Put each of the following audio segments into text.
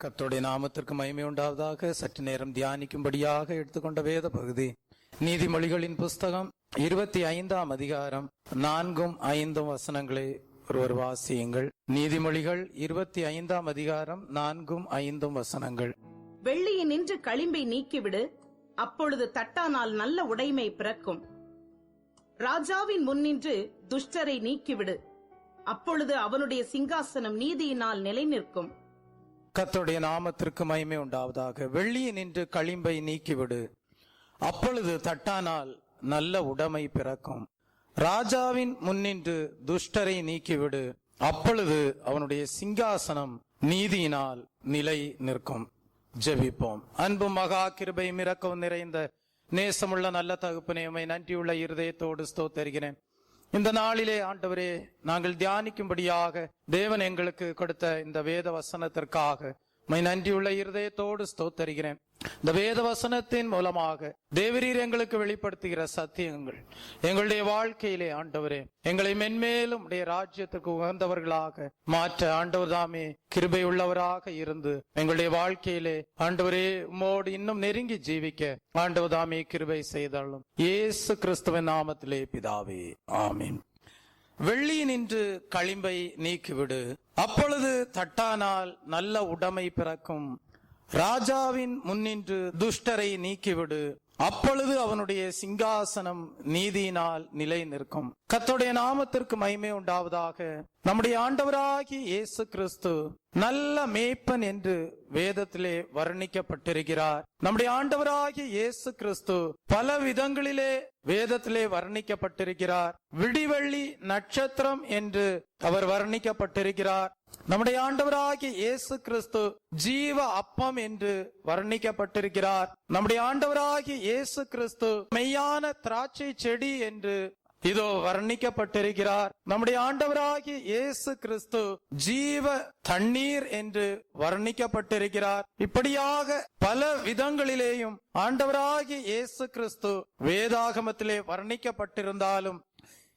கர்த்தருடைய நாமத்திற்கு மகிமை உண்டாவதாக. சற்று நேரம் தியானிக்கும்படியாக எடுத்துக்கொண்ட வேத பகுதி நீதிமொழிகளின் புஸ்தகம் 25ஆம் அதிகாரம் 4-5 வசனங்களை ஒருவர் வாசியுங்கள். நீதிமொழிகள் 25ஆம் அதிகாரம் 4-5 வசனங்கள். வெள்ளியினின்று களிம்பை நீக்கிவிடு, அப்பொழுது தட்டானால் நல்ல உடைமை பிறக்கும். ராஜாவின் முன்னின்று துஷ்டரை நீக்கிவிடு, அப்பொழுது அவனுடைய சிங்காசனம் நீதியினால் நிலை நிற்கும். கர்த்தருடைய நாமத்திற்கு மகிமை உண்டாவதாக. வெள்ளியினின்று களிம்பை நீக்கிவிடு, அப்பொழுது தட்டானால் நல்ல உடைமை பிறக்கும். ராஜாவின் முன்னின்று துஷ்டரை நீக்கிவிடு, அப்பொழுது அவனுடைய சிங்காசனம் நீதியினால் நிலை நிற்கும். ஜெபிப்போம். அன்பும் மகா கிருபையும் இரக்கமும் நிறைந்த நேசமுள்ள நல்ல தகப்பனே, உம்மை நன்றியுள்ள இருதயத்தோடு ஸ்தோத்திரிக்கிறேன். இந்த நாளிலே ஆண்டவரே, நாங்கள் தியானிக்கும்படியாக தேவன் எங்களுக்கு கொடுத்த இந்த வேத வசனத்திற்காக உம்மை நன்றியுள்ள இருதயத்தோடு ஸ்தோத்திரிக்கிறேன். இந்த வேத வசனத்தின் மூலமாக தேவரீர் எங்களுக்கு வெளிப்படுத்துகிற சத்தியங்கள் எங்களுடைய வாழ்க்கையிலே ஆண்டவரே எங்களை மென்மேலும் உடைய ராஜ்யத்துக்கு உகந்தவர்களாக மாற்ற ஆண்டவர் தாமே கிருபை உள்ளவராக இருந்து எங்களுடைய வாழ்க்கையிலே ஆண்டவரே உம்மோடு இன்னும் நெருங்கி ஜீவிக்க ஆண்டவர் தாமே கிருபை செய்தாலும் இயேசு கிறிஸ்துவின் நாமத்திலே பிதாவே, ஆமீன். வெள்ளியினின்று களிம்பை நீக்கிவிடு, அப்பொழுது தட்டானால் நல்ல உடைமை பிறக்கும். ராஜாவின் முன்னின்று துஷ்டரை நீக்கிவிடு, அப்பொழுது அவனுடைய சிங்காசனம் நீதியினால் நிலை நிற்கும். கர்த்தருடைய நாமத்திற்கு மகிமை உண்டாவதாக. நம்முடைய ஆண்டவராகிய இயேசு கிறிஸ்து நல்ல மேய்ப்பன் என்று வேதத்திலே வர்ணிக்கப்பட்டிருக்கிறார். நம்முடைய ஆண்டவராகிய இயேசு கிறிஸ்து பல விதங்களிலே வேதத்திலே வர்ணிக்கப்பட்டிருக்கிறார். விடிவெள்ளி நட்சத்திரம் என்று அவர் வர்ணிக்கப்பட்டிருக்கிறார். நம்முடைய ஆண்டவராகிய இயேசு கிறிஸ்து ஜீவ அப்பம் என்று வர்ணிக்கப்பட்டிருக்கிறார். நம்முடைய ஆண்டவராகிய இயேசு கிறிஸ்து மெய்யான திராட்சை செடி என்று இதோ வர்ணிக்கப்பட்டிருக்கிறார். நம்முடைய ஆண்டவராகிய இயேசு கிறிஸ்து ஜீவ தண்ணீர் என்று வர்ணிக்கப்பட்டிருக்கிறார். இப்படியாக பல விதங்களிலேயும் ஆண்டவராகிய இயேசு கிறிஸ்து வேதாகமத்திலே வர்ணிக்கப்பட்டிருந்தாலும்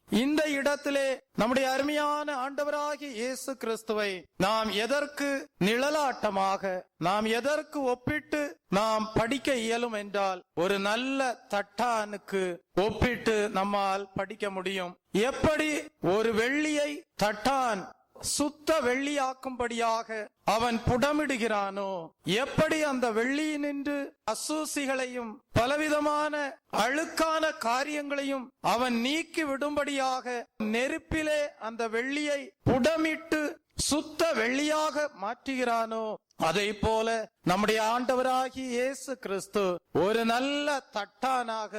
இந்த இடத்திலே நம்முடைய அருமையான ஆண்டவராகிய இயேசு கிறிஸ்துவை நாம் எதற்கு நிழலாட்டமாக, நாம் எதற்கு ஒப்பிட்டு நாம் படிக்க இயலும் என்றால், ஒரு நல்ல தட்டானுக்கு ஒப்பிட்டு நம்மால் படிக்க முடியும். எப்படி ஒரு வெள்ளியை தட்டான் சுத்த வெள்ளியாக்கும்படியாக அவன் புடமிடுகிறானோ, எப்படி அந்த வெள்ளியினின்று அசூசிகளையும் பலவிதமான அழுக்கான காரியங்களையும் அவன் நீக்கி விடும்படியாக நெருப்பிலே அந்த வெள்ளியை புடமிட்டு சுத்த வெள்ளியாக மாற்றுகிறானோ, அதை போல நம்முடைய ஆண்டவராகிய இயேசு கிறிஸ்து ஒரு நல்ல தட்டானாக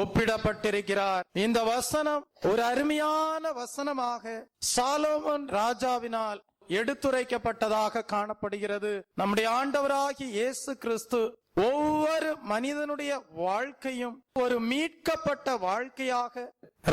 ஒப்பிடப்பட்டிருக்கிறார். இந்த வசனம் ஒரு அருமையான வசனமாக சாலோமோன் ராஜாவினால் எடுத்துரைக்கப்பட்டதாக காணப்படுகிறது. நம்முடைய ஆண்டவராகிய இயேசு கிறிஸ்து ஒவ்வொரு மனிதனுடைய வாழ்க்கையும் ஒரு மீட்கப்பட்ட வாழ்க்கையாக,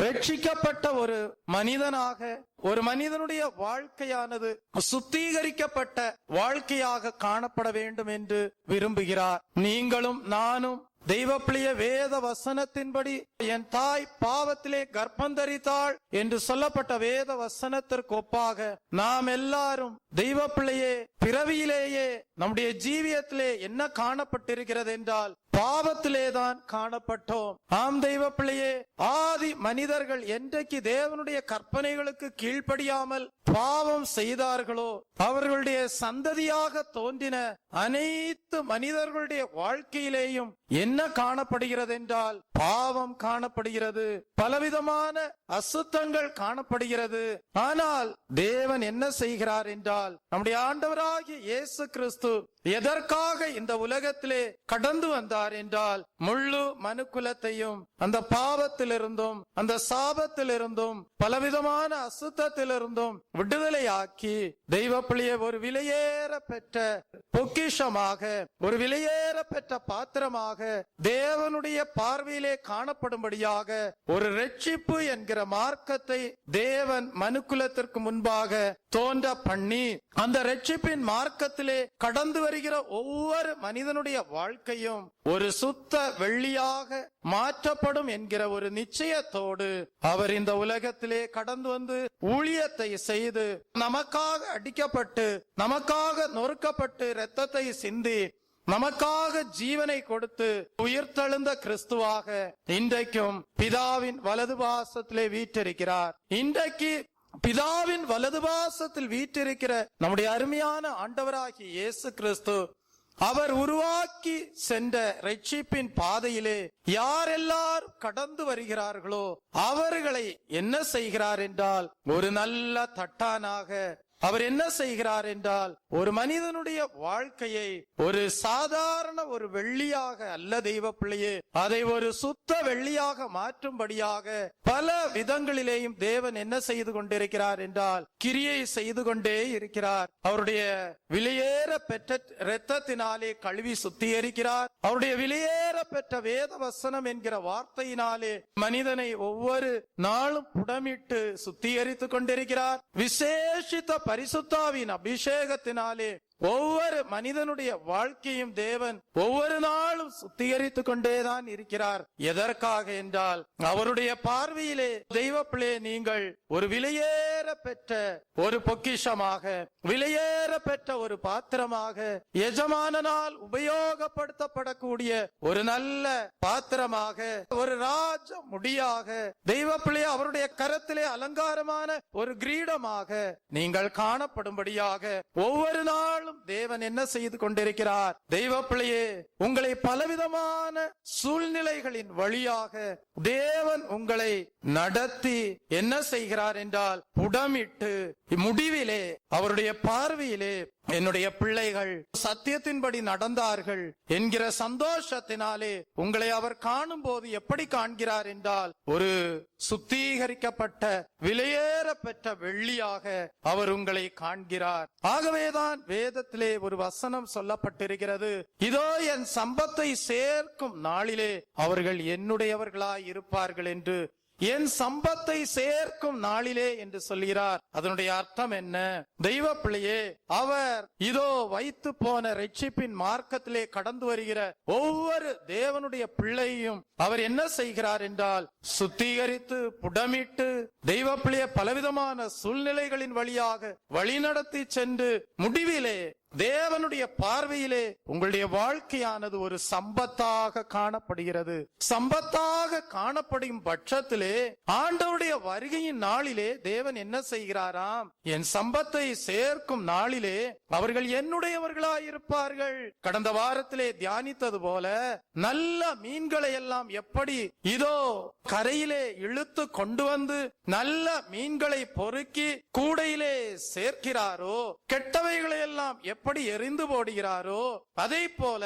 ரட்சிக்கப்பட்ட ஒரு மனிதனாக, ஒரு மனிதனுடைய வாழ்க்கையானது சுத்திகரிக்கப்பட்ட வாழ்க்கையாக காணப்பட வேண்டும் என்று விரும்புகிறார். நீங்களும் நானும் தெய்வப்பிள்ளைய வேத வசனத்தின்படி என் தாய் பாவத்திலே கர்ப்பந்தரித்தாள் என்று சொல்லப்பட்ட வேத வசனத்திற்கு ஒப்பாக நாம் எல்லாரும் தெய்வப்பிள்ளையே பிறவியிலேயே நம்முடைய ஜீவியத்திலே என்ன காணப்பட்டிருக்கிறது என்றால் பாவத்திலேதான் காணப்பட்டோம். ஆம் தெய்வப்பிள்ளையே, ஆதி மனிதர்கள் என்றைக்கு தேவனுடைய கற்பனைகளுக்கு கீழ்ப்படியாமல் பாவம் செய்தார்களோ, அவர்களுடைய சந்ததியாக தோன்றின அனைத்து மனிதர்களுடைய வாழ்க்கையிலேயும் என்ன காணப்படுகிறது என்றால் பாவம் காணப்படுகிறது, பலவிதமான அசுத்தங்கள் காணப்படுகிறது. ஆனால் தேவன் என்ன செய்கிறார் என்றால், நம்முடைய ஆண்டவராகிய இயேசு கிறிஸ்து எதற்காக இந்த உலகத்திலே கடந்து வந்தார் என்றால், முழு மனுக்குலத்தையும் அந்த பாவத்திலிருந்தும் அந்த சாபத்திலிருந்தும் பலவிதமான அசுத்தத்திலிருந்தும் விடுதலையாக்கி தெய்வப்பிள்ளையை ஒரு விலையேற பெற்ற பொக்கிஷமாக, ஒரு விலையேற பெற்ற பாத்திரமாக தேவனுடைய பார்வையிலே காணப்படும்படியாக ஒரு ரட்சிப்பு என்கிற மார்க்கத்தை தேவன் மனுக்குலத்திற்கு முன்பாக தோன்ற பண்ணி, அந்த ரட்சிப்பின் மார்க்கத்திலே கடந்து வருகிற ஒவ்வொரு மனிதனுடைய வாழ்க்கையும் ஒரு சுத்த வெள்ளியாக மாற்றப்படும் என்கிற ஒரு நிச்சயத்தோடு அவர் இந்த உலகத்திலே கடந்து வந்து ஊழியத்தை செய்து நமக்காக அடிக்கப்பட்டு நமக்காக நொறுக்கப்பட்டு இரத்தத்தை சிந்தி நமக்காக ஜீவனை கொடுத்து உயிர்த்தெழுந்த கிறிஸ்துவாக இன்றைக்கும் பிதாவின் வலது பாசத்திலே வீற்றிருக்கிறார். இன்றைக்கு பிதாவின் வலது பாசத்தில் வீற்றிருக்கிற நம்முடைய அருமையான ஆண்டவராகிய இயேசு கிறிஸ்து அவர் உருவாக்கி சென்ற ரட்சிப்பின் பாதையிலே யாரெல்லாம் கடந்து வருகிறார்களோ அவர்களை என்ன செய்கிறார் என்றால் ஒரு நல்ல தட்டானாக அவர் என்ன செய்கிறார் என்றால் ஒரு மனிதனுடைய வாழ்க்கையை ஒரு சாதாரண ஒரு வெள்ளியாக அல்ல தெய்வ பிள்ளையே, அதை ஒரு சுத்த வெள்ளியாக மாற்றும்படியாக பல விதங்களிலேயும் தேவன் என்ன செய்து கொண்டிருக்கிறார் என்றால் கிரியை செய்து கொண்டே இருக்கிறார். அவருடைய விலையேற பெற்ற இரத்தத்தினாலே கழுவி சுத்திகரிக்கிறார். அவருடைய விலையேற பெற்ற வேத வசனம் என்கிற வார்த்தையினாலே மனிதனை ஒவ்வொரு நாளும் புடமிட்டு சுத்திகரித்துக் கொண்டிருக்கிறார். விசேஷித்த பரிசுத்தாவின் அபிஷேகத்தினாலே ஒவ்வொரு மனிதனுடைய வாழ்க்கையும் தேவன் ஒவ்வொரு நாளும் சுத்திகரித்துக் கொண்டேதான் இருக்கிறார். எதற்காக என்றால் அவருடைய பார்வையிலே தெய்வ பிள்ளை நீங்கள் ஒரு விலையேற பெற்ற ஒரு பொக்கிஷமாக, விலையேற பெற்ற ஒரு பாத்திரமாக, எஜமானனால் உபயோகப்படுத்தப்படக்கூடிய ஒரு நல்ல பாத்திரமாக, ஒரு ராஜ முடியாக, தெய்வ பிள்ளை அவருடைய கரத்திலே அலங்காரமான ஒரு கிரீடமாக நீங்கள் காணப்படும்படியாக ஒவ்வொரு நாள் தேவன் என்ன செய்து கொண்டிருக்கிறார். தெய்வ பிள்ளையே, உங்களை பலவிதமான சூழ்நிலைகளின் வழியாக தேவன் உங்களை நடத்தி என்ன செய்கிறார் என்றால் புடமிட்டு முடிவிலே அவருடைய பார்வையிலே என்னுடைய பிள்ளைகள் சத்தியத்தின்படி நடந்தார்கள் என்கிற சந்தோஷத்தினாலே உங்களை அவர் காணும் போது எப்படி காண்கிறார் என்றால் ஒரு சுத்திகரிக்கப்பட்ட விலையேற பெற்ற வெள்ளியாக அவர் உங்களை காண்கிறார். ஆகவேதான் வேதத்திலே ஒரு வசனம் சொல்லப்பட்டிருக்கிறது, இதோ என் சம்பத்தை சேர்க்கும் நாளிலே அவர்கள் என்னுடையவர்களாய் இருப்பார்கள் என்று. என் சம்பத்தை சேர்க்கும் நாளிலே என்று சொல்கிறார். அதனுடைய அர்த்தம் என்ன? தெய்வ பிள்ளையே, அவர் இதோ வைத்து போன ரட்சிப்பின் மார்க்கத்திலே கடந்து வருகிற ஒவ்வொரு தேவனுடைய பிள்ளையும் அவர் என்ன செய்கிறார் என்றால் சுத்திகரித்து புடமிட்டு தெய்வ பிள்ளைய பலவிதமான சூழ்நிலைகளின் வழியாக வழிநடத்தி சென்று முடிவிலே தேவனுடைய பார்வையிலே உங்களுடைய வாழ்க்கையானது ஒரு சம்பத்தாக காணப்படுகிறது. சம்பத்தாக காணப்படும் பட்சத்திலே ஆண்டவருடைய வருகையின் நாளிலே தேவன் என்ன செய்கிறாராம்? என் சம்பத்தை சேர்க்கும் நாளிலே அவர்கள் என்னுடையவர்களாயிருப்பார்கள். கடந்த வாரத்திலே தியானித்தது போல நல்ல மீன்களை எல்லாம் எப்படி இதோ கரையிலே இழுத்து கொண்டு வந்து நல்ல மீன்களை பொறுக்கி கூடையிலே சேர்க்கிறாரோ, கெட்டவைகளை எல்லாம் எப்படி எரிந்து போடுகிறாரோ, அதை போல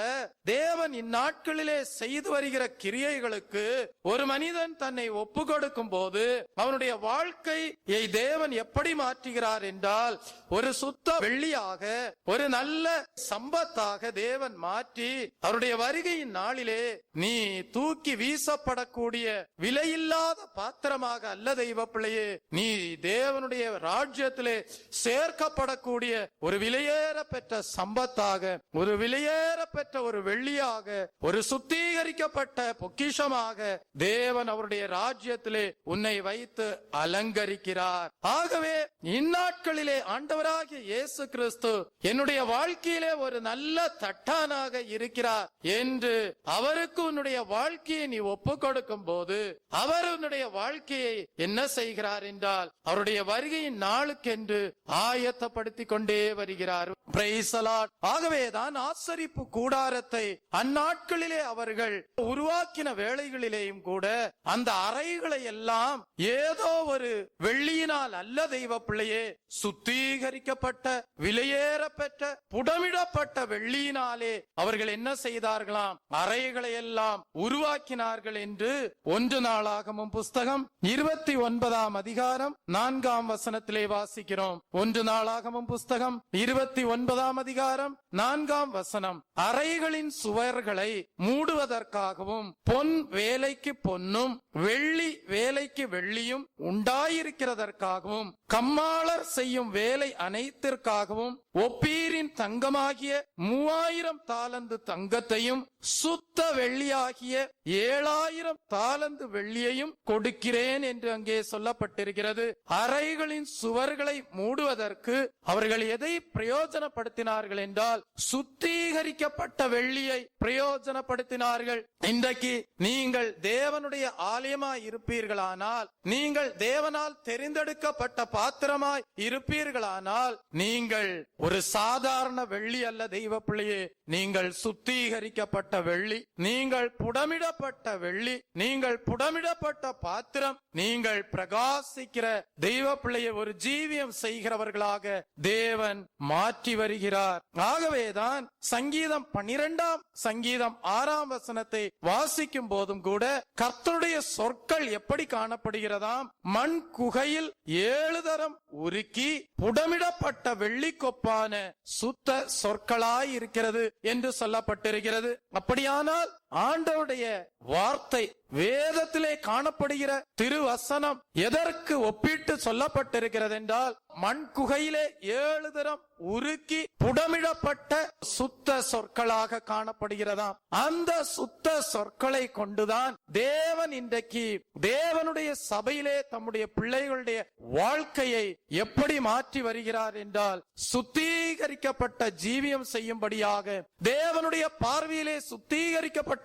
தேவன் இந்நாட்களிலே செய்து வருகிற கிரியைகளுக்கு ஒரு மனிதன் தன்னை ஒப்பு கொடுக்கும் போது அவனுடைய வாழ்க்கையை தேவன் எப்படி மாற்றுகிறார் என்றால் ஒரு சுத்த வெள்ளியாக, ஒரு நல்ல சம்பத்தாக தேவன் மாற்றி அவருடைய வருகையின் நாளிலே நீ தூக்கி வீசப்படக்கூடிய விலையில்லாத பாத்திரமாக அல்ல தெய்வ பிள்ளையே, நீ தேவனுடைய ராஜ்யத்திலே சேர்க்கப்படக்கூடிய ஒரு விலையேற பெற்ற சம்பத்தாக, ஒரு விலையேற பெற்ற ஒரு வெள்ளியாக, ஒரு சுத்திகரிக்கப்பட்ட பொக்கிஷமாக தேவன் அவருடைய ராஜ்யத்திலே உன்னை வைத்து அலங்கரிக்கிறார். ஆகவே இந்நாட்களிலே ஆண்டவராகிய இயேசு கிறிஸ்து என்னுடைய வாழ்க்கையிலே ஒரு நல்ல தட்டானாக இருக்கிறார் என்று அவருக்கு உன்னுடைய வாழ்க்கையை நீ ஒப்பு கொடுக்கும் போது அவர் உன்னுடைய வாழ்க்கையை என்ன செய்கிறார் என்றால் அவருடைய வருகையின் நாளுக்கென்று ஆயத்தப்படுத்திக் கொண்டே வருகிறார். Price the Lord. ஆகவேதான் ஆசரிப்பு கூடாரத்தை அந்நாட்களிலே அவர்கள் உருவாக்கின வேளைகளிலேயும் கூட அந்த அறைகளை எல்லாம் ஏதோ ஒரு வெள்ளியினால் அல்ல தெய்வ பிள்ளையே, சுத்திகரிக்கப்பட்ட விலையேற பெற்ற புடமிடப்பட்ட வெள்ளியினாலே அவர்கள் என்ன செய்தார்களாம்? அறைகளை எல்லாம் உருவாக்கினார்கள் என்று 1 நாளாகமம் புஸ்தகம் 29 அதிகாரம் 4 வசனத்திலே வாசிக்கிறோம். 1 நாளாகமம் புஸ்தகம் 29 அதிகாரம் 4 வசனம். அறைகளின் சுவர்களை மூடுவதற்காகவும் பொன் வேலைக்கு பொன்னும் வெள்ளி வேலைக்கு வெள்ளியும் உண்டாயிருக்கிறதற்காகவும் கம்மாளர் செய்யும் வேலை அனைத்திற்காகவும் ஒப்பீரின் தங்கமாகிய 3000 தாலந்து தங்கத்தையும் சுத்த வெள்ளியாகிய 7000 தாலந்து வெள்ளியையும் கொடுக்கிறேன் என்று அங்கே சொல்லப்பட்டிருக்கிறது. அறைகளின் சுவர்களை மூடுவதற்கு அவர்கள் எதை பிரயோஜனப்படுத்தினார்கள் என்றால் சுத்திகரிக்கப்பட்ட வெள்ளியை பிரயோஜனப்படுத்தினார்கள். இன்றைக்கு நீங்கள் தேவனுடைய ஆலயமாய் இருப்பீர்களானால், நீங்கள் தேவனால் தெரிந்தெடுக்கப்பட்ட பாத்திரமாய் இருப்பீர்களானால், நீங்கள் ஒரு சாதாரண வெள்ளி அல்ல தெய்வ பிள்ளையே, நீங்கள் சுத்திகரிக்கப்பட்ட வெள்ளி, நீங்கள் புடமிடப்பட்ட வெள்ளி, நீங்கள் புடமிடப்பட்ட பாத்திரம், நீங்கள் பிரகாசிக்கிற தெய்வ பிள்ளையை ஒரு ஜீவியம் செய்கிறவர்களாக தேவன் மாற்றி வருகிறார். ஆகவேதான் சங்கீதம் 12ஆம் சங்கீதம் 6ஆம் வசனத்தை வாசிக்கும் போதும் கூட கர்த்தருடைய சொற்கள் எப்படி காணப்படுகிறதாம்? மண் குகையில் 7 தரம் உருக்கி புடமிடப்பட்ட வெள்ளிக்கொப்பான சுத்த சொற்களாய் இருக்கிறது என்று சொல்லப்பட்டிருக்கிறது. அப்படியானால் ஆண்டவருடைய வார்த்தை, வேதத்திலே காணப்படுகிற திருவசனம் எதற்கு ஒப்பிட்டு சொல்லப்பட்டிருக்கிறது என்றால், மண் குகையிலே 7 தரம் உருக்கி புடமிடப்பட்ட சுத்த சொற்களாக காணப்படுகிறதாம். அந்த சுத்த சொற்களை கொண்டுதான் தேவன் இன்றைக்கு தேவனுடைய சபையிலே தம்முடைய பிள்ளைகளுடைய வாழ்க்கையை எப்படி மாற்றி வருகிறார் என்றால், சுத்திகரிக்கப்பட்ட ஜீவியம் செய்யும்படியாக, தேவனுடைய பார்வையிலே சுத்திகரிக்கப்பட்ட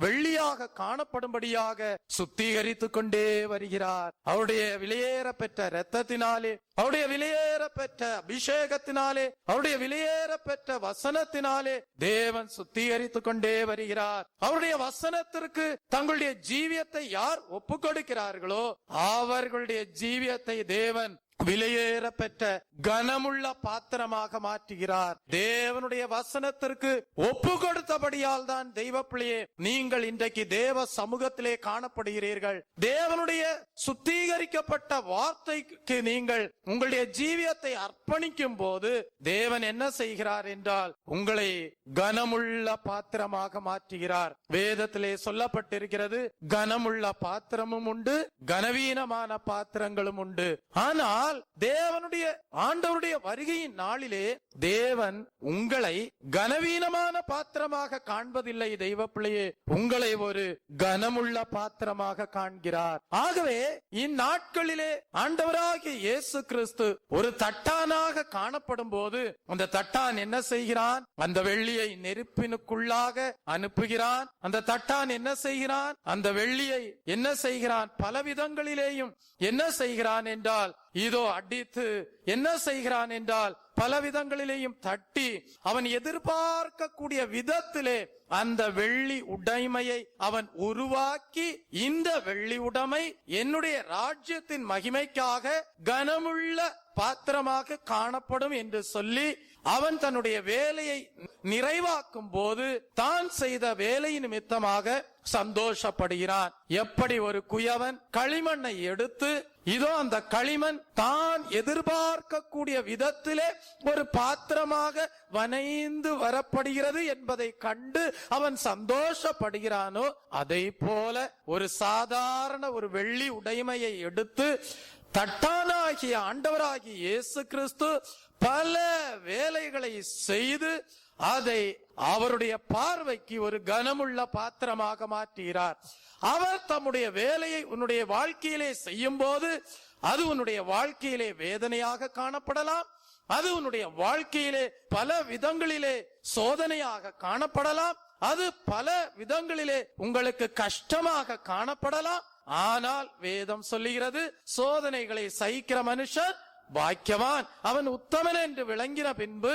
வெள்ளியாக காணப்படும்படியாக சுத்திகரித்துக் கொண்டே வருகிறார். அவருடைய விலையேற பெற்ற இரத்தத்தினாலே, அவருடைய விலையேற பெற்ற அபிஷேகத்தினாலே, அவருடைய விலையேற பெற்ற வசனத்தினாலே தேவன் சுத்திகரித்துக் கொண்டே வருகிறார். அவருடைய வசனத்திற்கு தங்களுடைய ஜீவியத்தை யார் ஒப்பு கொடுக்கிறார்களோ அவர்களுடைய ஜீவியத்தை தேவன் விலையேற பெற்ற கனமுள்ள பாத்திரமாக மாற்றுகிறார். தேவனுடைய வசனத்திற்கு ஒப்பு கொடுத்தபடியால் தான் தெய்வ பிள்ளையே நீங்கள் இன்றைக்கு தேவ சமூகத்திலே காணப்படுகிறீர்கள். தேவனுடைய சுத்திகரிக்கப்பட்ட வார்த்தைக்கு நீங்கள் உங்களுடைய ஜீவியத்தை அர்ப்பணிக்கும் போது தேவன் என்ன செய்கிறார் என்றால் உங்களை கனமுள்ள பாத்திரமாக மாற்றுகிறார். வேதத்திலே சொல்லப்பட்டிருக்கிறது, கனமுள்ள பாத்திரமும் உண்டு, கனவீனமான பாத்திரங்களும் உண்டு. ஆனால் தேவனுடைய ஆண்டவருடைய வருகையின் நாளிலே தேவன் உங்களை கனவீனமான பாத்திரமாக காண்பதில்லை தெய்வ பிள்ளையே, உங்களை ஒரு கனமுள்ள பாத்திரமாக காண்கிறார். ஆகவே இந்நாட்களிலே ஆண்டவராகிய இயேசு கிறிஸ்து ஒரு தட்டானாக காணப்படும் போது அந்த தட்டான் என்ன செய்கிறான்? அந்த வெள்ளியை நெருப்பினுக்குள்ளாக அனுப்புகிறான். அந்த தட்டான் என்ன செய்கிறான்? அந்த வெள்ளியை என்ன செய்கிறான்? பல விதங்களிலேயும் என்ன செய்கிறான் என்றால், இதோ அடித்து என்ன செய்கிறான் என்றால் பல விதங்களிலேயும் தட்டி அவன் எதிர்பார்க்கக்கூடிய விதத்திலே அந்த வெள்ளி உடைமையை அவன் உருவாக்கி, இந்த வெள்ளி உடைமை என்னுடைய ராஜ்யத்தின் மகிமைக்காக கனமுள்ள பாத்திரமாக காணப்படும் என்று சொல்லி அவன் தன்னுடைய வேலையை நிறைவாக்கும் போது தான் செய்த வேலை நிமித்தமாக சந்தோஷப்படுகிறான். எப்படி ஒரு குயவன் களிமண்ணை எடுத்து, இதோ அந்த களிமண் தான் எதிர்பார்க்கக்கூடிய விதத்திலே ஒரு பாத்திரமாக வனைந்து வரப்படுகிறது என்பதை கண்டு அவன் சந்தோஷப்படுகிறானோ, அதை போல ஒரு சாதாரண ஒரு வெள்ளி உடைமையை எடுத்து தட்டானாகிய ஆண்டவராகிய இயேசு கிறிஸ்து பல வேலைகளை செய்து அதை அவருடைய பார்வைக்கு ஒரு கனமுள்ள பாத்திரமாக மாற்றுகிறார். அவர் தம்முடைய வேலையை உன்னுடைய வாழ்க்கையிலே செய்யும் போது அது உன்னுடைய வாழ்க்கையிலே வேதனையாக காணப்படலாம், அது உன்னுடைய வாழ்க்கையிலே பல விதங்களிலே சோதனையாக காணப்படலாம், அது பல விதங்களிலே உங்களுக்கு கஷ்டமாக காணப்படலாம். ஆனால் வேதம் சொல்லுகிறது, சோதனைகளை சகிக்கிற மனுஷன் பாக்கியவான், அவன் உத்தமன் என்று விளங்கின பின்பு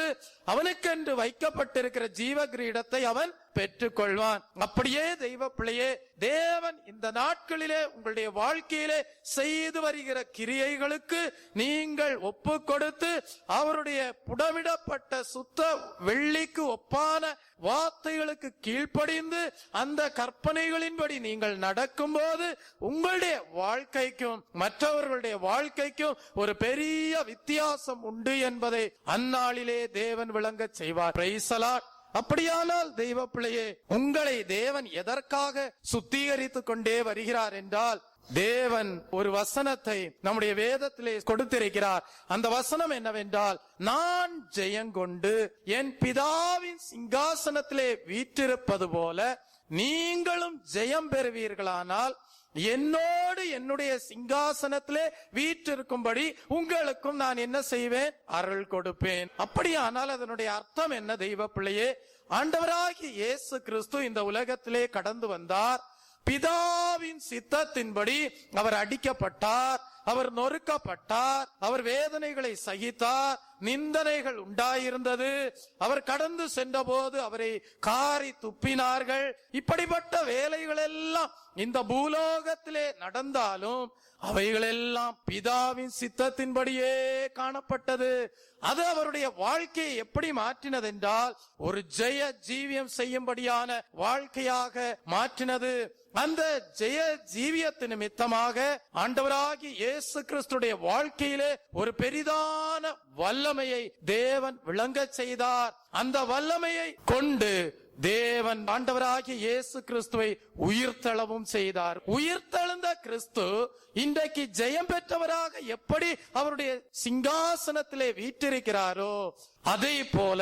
அவனுக்கென்று வைக்கப்பட்டிருக்கிற ஜீவ கிரீடத்தை அவன் பெற்றுக் கொள்வான். அப்படியே தெய்வ பிள்ளையே, தேவன் இந்த நாட்களிலே உங்களுடைய வாழ்க்கையிலே செய்து வருகிற கிரியைகளுக்கு நீங்கள் ஒப்பு கொடுத்து அவருடைய புடமிடப்பட்ட சுத்த வெள்ளிக்கு ஒப்பான வார்த்தைகளுக்கு கீழ்ப்படிந்து அந்த கற்பனைகளின்படி நீங்கள் நடக்கும் போது உங்களுடைய வாழ்க்கைக்கும் மற்றவர்களுடைய வாழ்க்கைக்கும் ஒரு பெரிய வித்தியாசம் உண்டு என்பதை அந்நாளிலே தேவன் விளங்க செய்வார். Price the Lord. அப்படியானால் தெய்வ பிள்ளையே, உங்களை தேவன் எதற்காக சுத்திகரித்துக் கொண்டே வருகிறார் என்றால், தேவன் ஒரு வசனத்தை நம்முடைய வேதத்திலே கொடுத்திருக்கிறார். அந்த வசனம் என்னவென்றால், நான் ஜெயங்கொண்டு என் பிதாவின் சிங்காசனத்திலே வீற்றிருப்பது போல நீங்களும் ஜெயம் பெறுவீர்களானால் என்னோடு என்னுடைய சிங்காசனத்திலே வீற்றிருக்கும்படி உங்களுக்கும் நான் என்ன செய்வேன்? அருள் கொடுப்பேன். அப்படியானால் அதனுடைய அர்த்தம் என்ன? தெய்வ பிள்ளையே, ஆண்டவராகிய இயேசு கிறிஸ்து இந்த உலகத்திலே கடந்து வந்தார். பிதாவின் சித்தத்தின்படி அவர் அடிக்கப்பட்டார், அவர் நொறுக்கப்பட்டார், அவர் வேதனைகளை சகித்தார், நிந்தனைகள் உண்டாயிருந்தது. அவர் கடந்து சென்ற போது அவரை காரி துப்பினார்கள். இப்படிப்பட்ட வேலைகள் எல்லாம் இந்த பூலோகத்திலே நடந்தாலும் அவைகளெல்லாம் பிதாவின் சித்தத்தின்படியே காணப்பட்டது. அது அவருடைய வாழ்க்கையை எப்படி மாற்றினது என்றால், ஒரு ஜெய ஜீவியம் செய்யும்படியான வாழ்க்கையாக மாற்றினது. அந்த ஜெய ஜீவியத்து நிமித்தமாக ஆண்டவராகிய இயேசு கிறிஸ்துடைய வாழ்க்கையிலே ஒரு பெரிதான வல்லமையை தேவன் விளங்க செய்தார். அந்த வல்லமையை கொண்டு தேவன் ஆண்டவராகிய இயேசு கிறிஸ்துவை உயிர்த்தெழவும் செய்தார். உயிர்த்தெழுந்த கிறிஸ்து இன்றைக்கு ஜெயம் பெற்றவராக எப்படி அவருடைய சிங்காசனத்திலே வீற்றிருக்கிறாரோ, அதே போல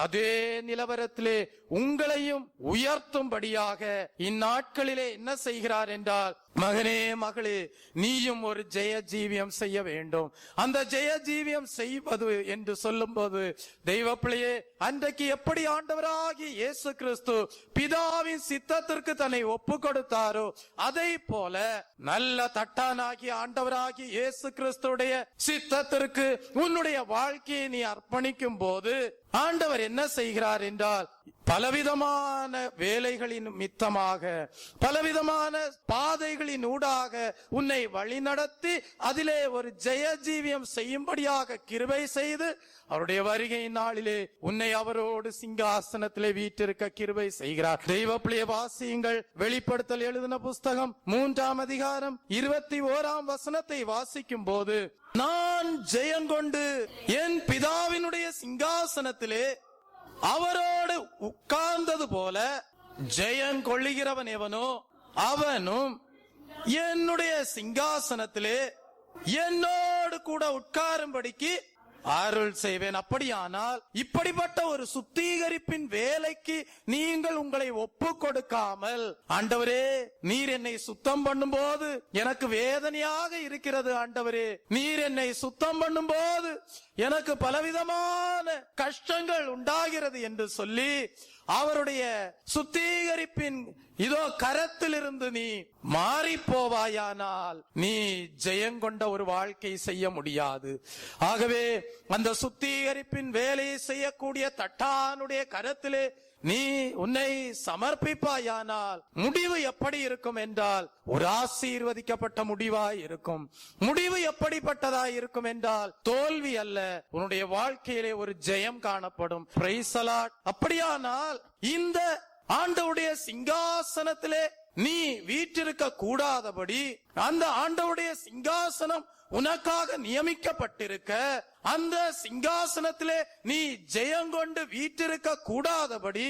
அதே நிலவரத்திலே உங்களையும் உயர்த்தும்படியாக இந்நாட்களிலே என்ன செய்கிறார் என்றால், மகனே மகளே, நீயும் ஒரு ஜெய ஜீவியம் செய்ய வேண்டும். அந்த ஜெய ஜீவியம் செய்வது என்று சொல்லும் போது தெய்வ பிள்ளையே, அன்றைக்கு எப்படி ஆண்டவராகிய இயேசு கிறிஸ்து பிதாவின் சித்தத்திற்கு தன்னை ஒப்பு கொடுத்தாரோ, அதை போல நல்ல தட்டானாகிய ஆண்டவராகிய இயேசு கிறிஸ்துடைய சித்தத்திற்கு உன்னுடைய வாழ்க்கையை நீ அர்ப்பணிக்கும் போது ஆண்டவர் என்ன செய்கிறார் என்றால், பலவிதமான வேலைகளின் மித்தமாக, பலவிதமான பாதைகளின் ஊடாக உன்னை வழிநடத்தி அதிலே ஒரு ஜெய ஜீவியம் செய்யும்படியாக கிருபை செய்து அவருடைய வருகை நாளிலே உன்னை அவரோடு சிங்காசனத்திலே வீற்றிருக்க கிருபை செய்கிறார். தெய்வ பிள்ளையை வாசியுங்கள். வெளிப்படுத்தல் எழுதின புஸ்தகம் 3ஆம் அதிகாரம் 21ஆம் வசனத்தை வாசிக்கும் போது, நான் ஜெயங்கொண்டு என் பிதாவினுடைய சிங்காசனத்திலே அவரோடு உட்கார்ந்தது போல ஜெயங்கொள்ளுகிறவன் எவனோ அவனும் என்னுடைய சிங்காசனத்திலே என்னோடு கூட உட்காரும்படிக்கு அருள் செய்வேன். அப்படியானால் இப்படிப்பட்ட ஒரு சுத்திகரிப்பின் வேலைக்கு நீங்கள் உங்களை ஒப்பு கொடுக்காமல், ஆண்டவரே நீர் என்னை சுத்தம் பண்ணும் போது எனக்கு வேதனையாக இருக்கிறது, ஆண்டவரே நீர் என்னை சுத்தம் பண்ணும் போது எனக்கு பலவிதமான கஷ்டங்கள் உண்டாகிறது என்று சொல்லி அவருடைய சுத்திகரிப்பின் இதோ கரத்திலிருந்து நீ மாறி போவாயானால் நீ ஜெயங்கொண்ட ஒரு வாழ்க்கை செய்ய முடியாது. ஆகவே அந்த சுத்திகரிப்பின் வேலையை செய்யக்கூடிய தட்டானுடைய கரத்திலே நீ உன்னை சமர்ப்பிப்பாயானால் முடிவு எப்படி இருக்கும் என்றால், ஒரு ஆசீர்வதிக்கப்பட்ட முடிவாய் இருக்கும். முடிவு எப்படிப்பட்டதாய் இருக்கும் என்றால், தோல்வி அல்ல, உன்னுடைய வாழ்க்கையிலே ஒரு ஜெயம் காணப்படும். Price the Lord. அப்படியானால் இந்த ஆண்டவருடைய சிங்காசனத்திலே நீ வீற்றிருக்க கூடாதபடி, அந்த ஆண்டவருடைய சிங்காசனம் உனக்காக நியமிக்கப்பட்டிருக்க, அந்த சிங்காசனத்திலே நீ ஜெயங்கொண்டு வீற்றிருக்க கூடாதபடி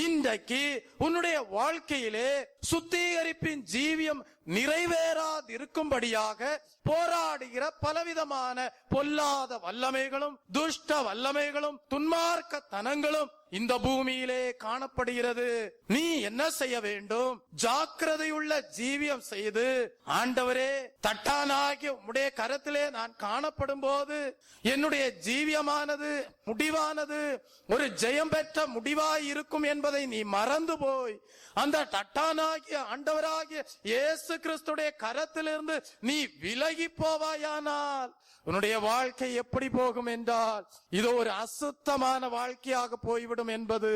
இன்றைக்கு உன்னுடைய வாழ்க்கையிலே சுத்திகரிப்பின் ஜீவியம் நிறைவேறாதிருக்கும்படியாக போராடுகிற பலவிதமான பொல்லாத வல்லமைகளும் துஷ்ட வல்லமைகளும் துன்மார்க்கத்தனங்களும் இந்த பூமியிலே காணப்படுகிறது. நீ என்ன செய்ய வேண்டும்? ஜாக்கிரதையுள்ள ஜீவியம் செய்து, ஆண்டவரே தட்டானாகிய உம்முடைய கரத்திலே நான் காணப்படும் போது என்னுடைய ஜீவியமானது முடிவானது ஒரு ஜெயம் பெற்ற முடிவாய் இருக்கும் என்பதை நீ மறந்து போய் அந்த தட்டானாகிய ஆண்டவராகிய இயேசு கிறிஸ்துடைய கரத்திலிருந்து நீ விலகி போவாயானால் உன்னுடைய வாழ்க்கை எப்படி போகும் என்றால், இது ஒரு அசுத்தமான வாழ்க்கையாக போய்விடும் என்பது,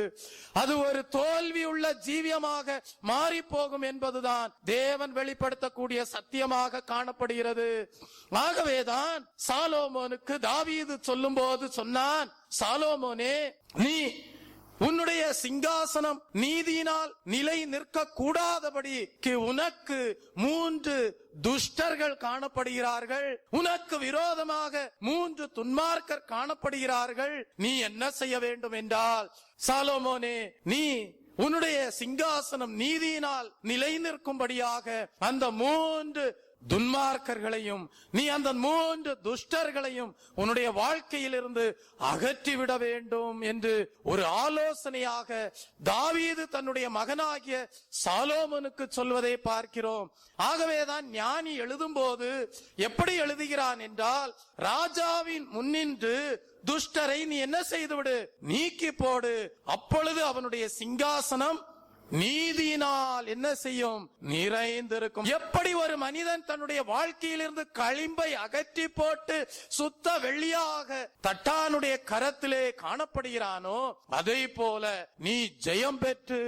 அது ஒரு தோல்வி உள்ள ஜீவியமாக மாறி போகும் என்பதுதான் தேவன் வெளிப்படுத்தக்கூடிய சத்தியமாக காணப்படுகிறது. ஆகவேதான் சாலோமோனுக்கு தாவீது சொல்லும் போது சொன்னான், சாலோமோனே நீ உன்னுடைய சிங்காசனம் நீதியினால் நிலை நிற்க கூடாதபடிக்கு உனக்கு 3 துஷ்டர்கள் காணப்படுகிறார்கள், உனக்கு விரோதமாக 3 துன்மார்க்கர் காணப்படுகிறார்கள். நீ என்ன செய்ய வேண்டும் என்றால், சாலோமோனே நீ உன்னுடைய சிங்காசனம் நீதியினால் நிலை நிற்கும்படியாக அந்த 3 துன்மார்க்கர்களையும் நீ அந்த 3 துஷ்டர்களையும் உன்னுடைய வாழ்க்கையிலிருந்து அகற்றிவிட வேண்டும் என்று ஒரு ஆலோசனையாக தாவீது தன்னுடைய மகனாகிய சாலோமோனுக்கு சொல்வதை பார்க்கிறோம். ஆகவேதான் ஞானி எழுதும்போது எப்படி எழுதுகிறான் என்றால், ராஜாவின் முன்னின்று துஷ்டரை நீ என்ன செய்துவிடு, நீக்கி போடு, அப்பொழுது அவனுடைய சிங்காசனம் நீதியினால் என்ன செய்யும், நிறைந்திருக்கும். எப்படி ஒரு மனிதன் தன்னுடைய வாழ்க்கையிலிருந்து களிம்பை அகற்றி போட்டு சுத்த வெள்ளியாக தட்டானுடைய கரத்திலே காணப்படுகிறானோ, அதை போல நீ ஜெயம் பெற்று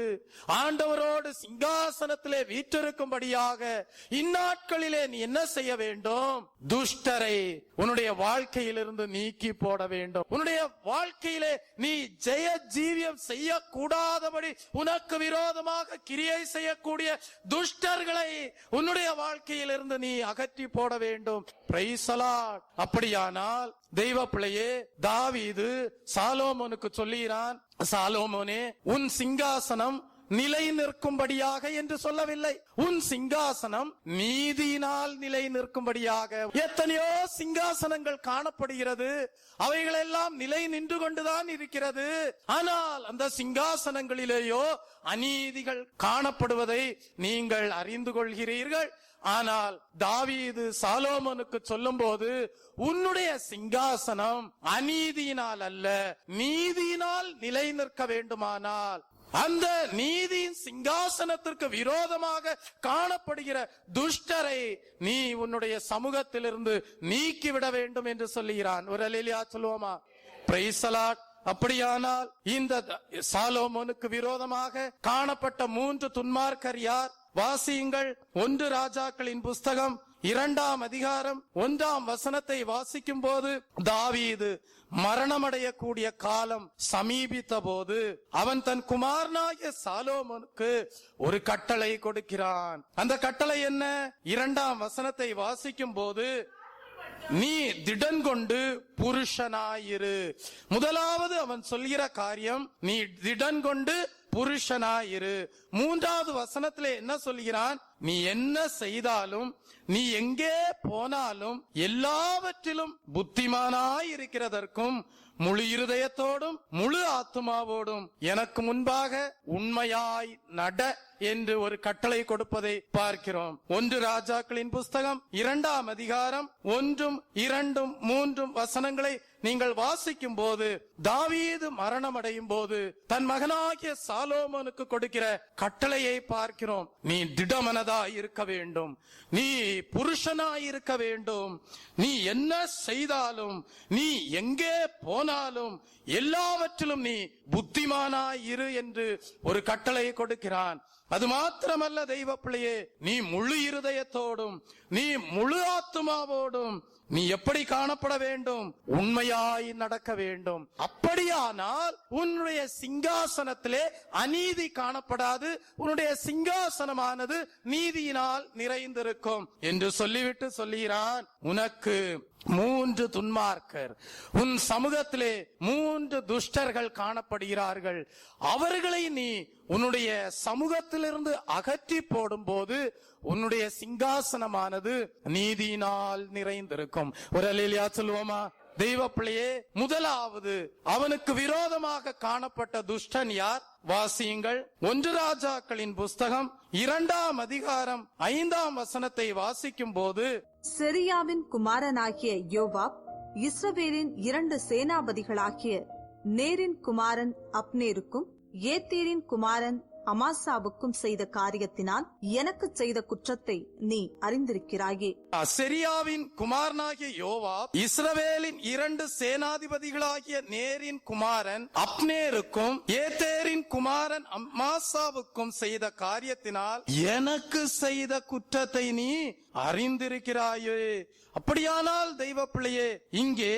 ஆண்டவரோடு சிங்காசனத்திலே வீற்றிருக்கும்படியாக இந்நாட்களிலே நீ என்ன செய்ய வேண்டும், துஷ்டரை உன்னுடைய வாழ்க்கையிலிருந்து நீக்கி போட வேண்டும். உன்னுடைய வாழ்க்கையிலே நீ ஜெய ஜீவியம் செய்யக்கூடாதபடி உனக்கு விரோதமாக கிரியை செய்யக்கூடிய துஷ்டர்களை உன்னுடைய வாழ்க்கையிலிருந்து நீ அகற்றி போட வேண்டும். Price the Lord. அப்படியானால் தெய்வ பிள்ளையே, தாவீது சாலோமோனுக்கு சொல்லுகிறான், சாலோமோனே, உன் சிங்காசனம் நிலை நிற்கும்படியாக என்று சொல்லவில்லை, உன் சிங்காசனம் நீதியினால் நிலை நிற்கும்படியாக. எத்தனையோ சிங்காசனங்கள் காணப்படுகிறது, அவைகளெல்லாம் நிலை நின்று கொண்டுதான் இருக்கிறது. ஆனால் அந்த சிங்காசனங்களிலேயோ அநீதிகள் காணப்படுவதை நீங்கள் அறிந்து கொள்கிறீர்கள். ஆனால் தாவீது சாலோமோனுக்கு சொல்லும் போது, உன்னுடைய சிங்காசனம் அநீதியினால் அல்ல, நீதியினால் நிலை நிற்க வேண்டுமானால் அந்த நீதியின் சிங்காசனத்திற்கு விரோதமாக காணப்படுகிற துஷ்டரை நீ உன்னுடைய சமூகத்திலிருந்து நீக்கிவிட வேண்டும் என்று சொல்லுகிறான். ஒரு அல்லேலூயா சொல்லுவோமா? Price the Lord. அப்படியானால் இந்த சாலோமோனுக்கு விரோதமாக காணப்பட்ட 3 துன்மார்க்கர் யார்? வாசியுங்கள். 1 ராஜாக்களின் புஸ்தகம் 2ஆம் அதிகாரம் 1ஆம் வசனத்தை வாசிக்கும் போது, தாவீது மரணமடையக்கூடிய காலம் சமீபித்த போது அவன் தன் குமாரனாகிய சாலோமோனுக்கு ஒரு கட்டளை கொடுக்கிறான். அந்த கட்டளை என்ன? 2ஆம் வசனத்தை வாசிக்கும் போது, நீ திடன் கொண்டு புருஷனாயிரு. முதலாவது அவன் சொல்கிற காரியம், நீ திடன் கொண்டு புருஷனாயிரு. 3வது வசனத்திலே என்ன சொல்கிறான்? நீ என்ன செய்தாலும், நீ எங்கே போனாலும் எல்லாவற்றிலும் புத்திமானாய் இருக்கிறதற்கும் முழு இருதயத்தோடும் முழு ஆத்துமாவோடும் எனக்கு முன்பாக உண்மையாய் நட என்று ஒரு கட்டளை கொடுப்பதை பார்க்கிறோம். 1 ராஜாக்களின் புஸ்தகம் 2ஆம் அதிகாரம் 1, 2, 3 வசனங்களை நீங்கள் வாசிக்கும் போது, தாவீது மரணம் அடையும் போது தன் மகனாகிய சாலோமோனுக்கு கொடுக்கிற கட்டளையை பார்க்கிறோம். நீ திடமனதாய் இருக்க வேண்டும், நீ புருஷனாய் இருக்க வேண்டும், நீ என்ன செய்தாலும், நீ எங்கே போனாலும் எல்லாவற்றிலும் நீ புத்திமானாய் இரு என்று ஒரு கட்டளை கொடுக்கிறான். அது மாத்திரமல்ல தெய்வ பிள்ளையே, நீ முழு இருதயத்தோடும் நீ முழு ஆத்துமாவோடும் நீ எப்படி காணப்பட வேண்டும்? உண்மையாய் நடக்க வேண்டும். அப்படியானால் உன்னுடைய சிங்காசனத்திலே அநீதி காணப்படாது, உன்னுடைய சிங்காசனமானது நீதியினால் நிறைந்திருக்கும் என்று சொல்லிவிட்டு சொல்லுகிறான், உனக்கு 3 துன்மார்க்கர், உன் சமூகத்திலே 3 துஷ்டர்கள் காணப்படுகிறார்கள். அவர்களை நீ உன்னுடைய சமூகத்திலிருந்து அகற்றி போடும் போது உன்னுடைய சிங்காசனமானது நீதியினால் நிறைந்திருக்கும். ஒரு அல்லேலூயா சொல்லுவோமா? தெய்வ பிள்ளையே, முதலாவது அவனுக்கு விரோதமாக காணப்பட்ட துஷ்டன் யார்? வாசியுங்கள். 1 ராஜாக்களின் புஸ்தகம் 2ஆம் அதிகாரம் 5ஆம் வசனத்தை வாசிக்கும் போது, செரியாவின் குமாரனாகிய யோவாப் இஸ்ரவேலின் 2 சேனாபதிகளாகிய நேரின் குமாரன் அப்னேருக்கும் ஏத்தேரின் குமாரன் அமாசாவுக்கும் செய்த காரியத்தினால் எனக்கு செய்த குற்றத்தை நீ அறிந்திருக்கிறாயே. செரியாவின் குமாரனாகிய யோவாப் இஸ்ரவேலின் 2 சேனாதிபதிகளாகிய நேரின் குமாரன் அப்னேருக்கும் ஏத்தேரின் குமாரன் அமாசாவுக்கும் செய்த காரியத்தினால் எனக்கு செய்த குற்றத்தை நீ அறிந்திருக்கிறாயே. அப்படியானால் தெய்வ பிள்ளையே, இங்கே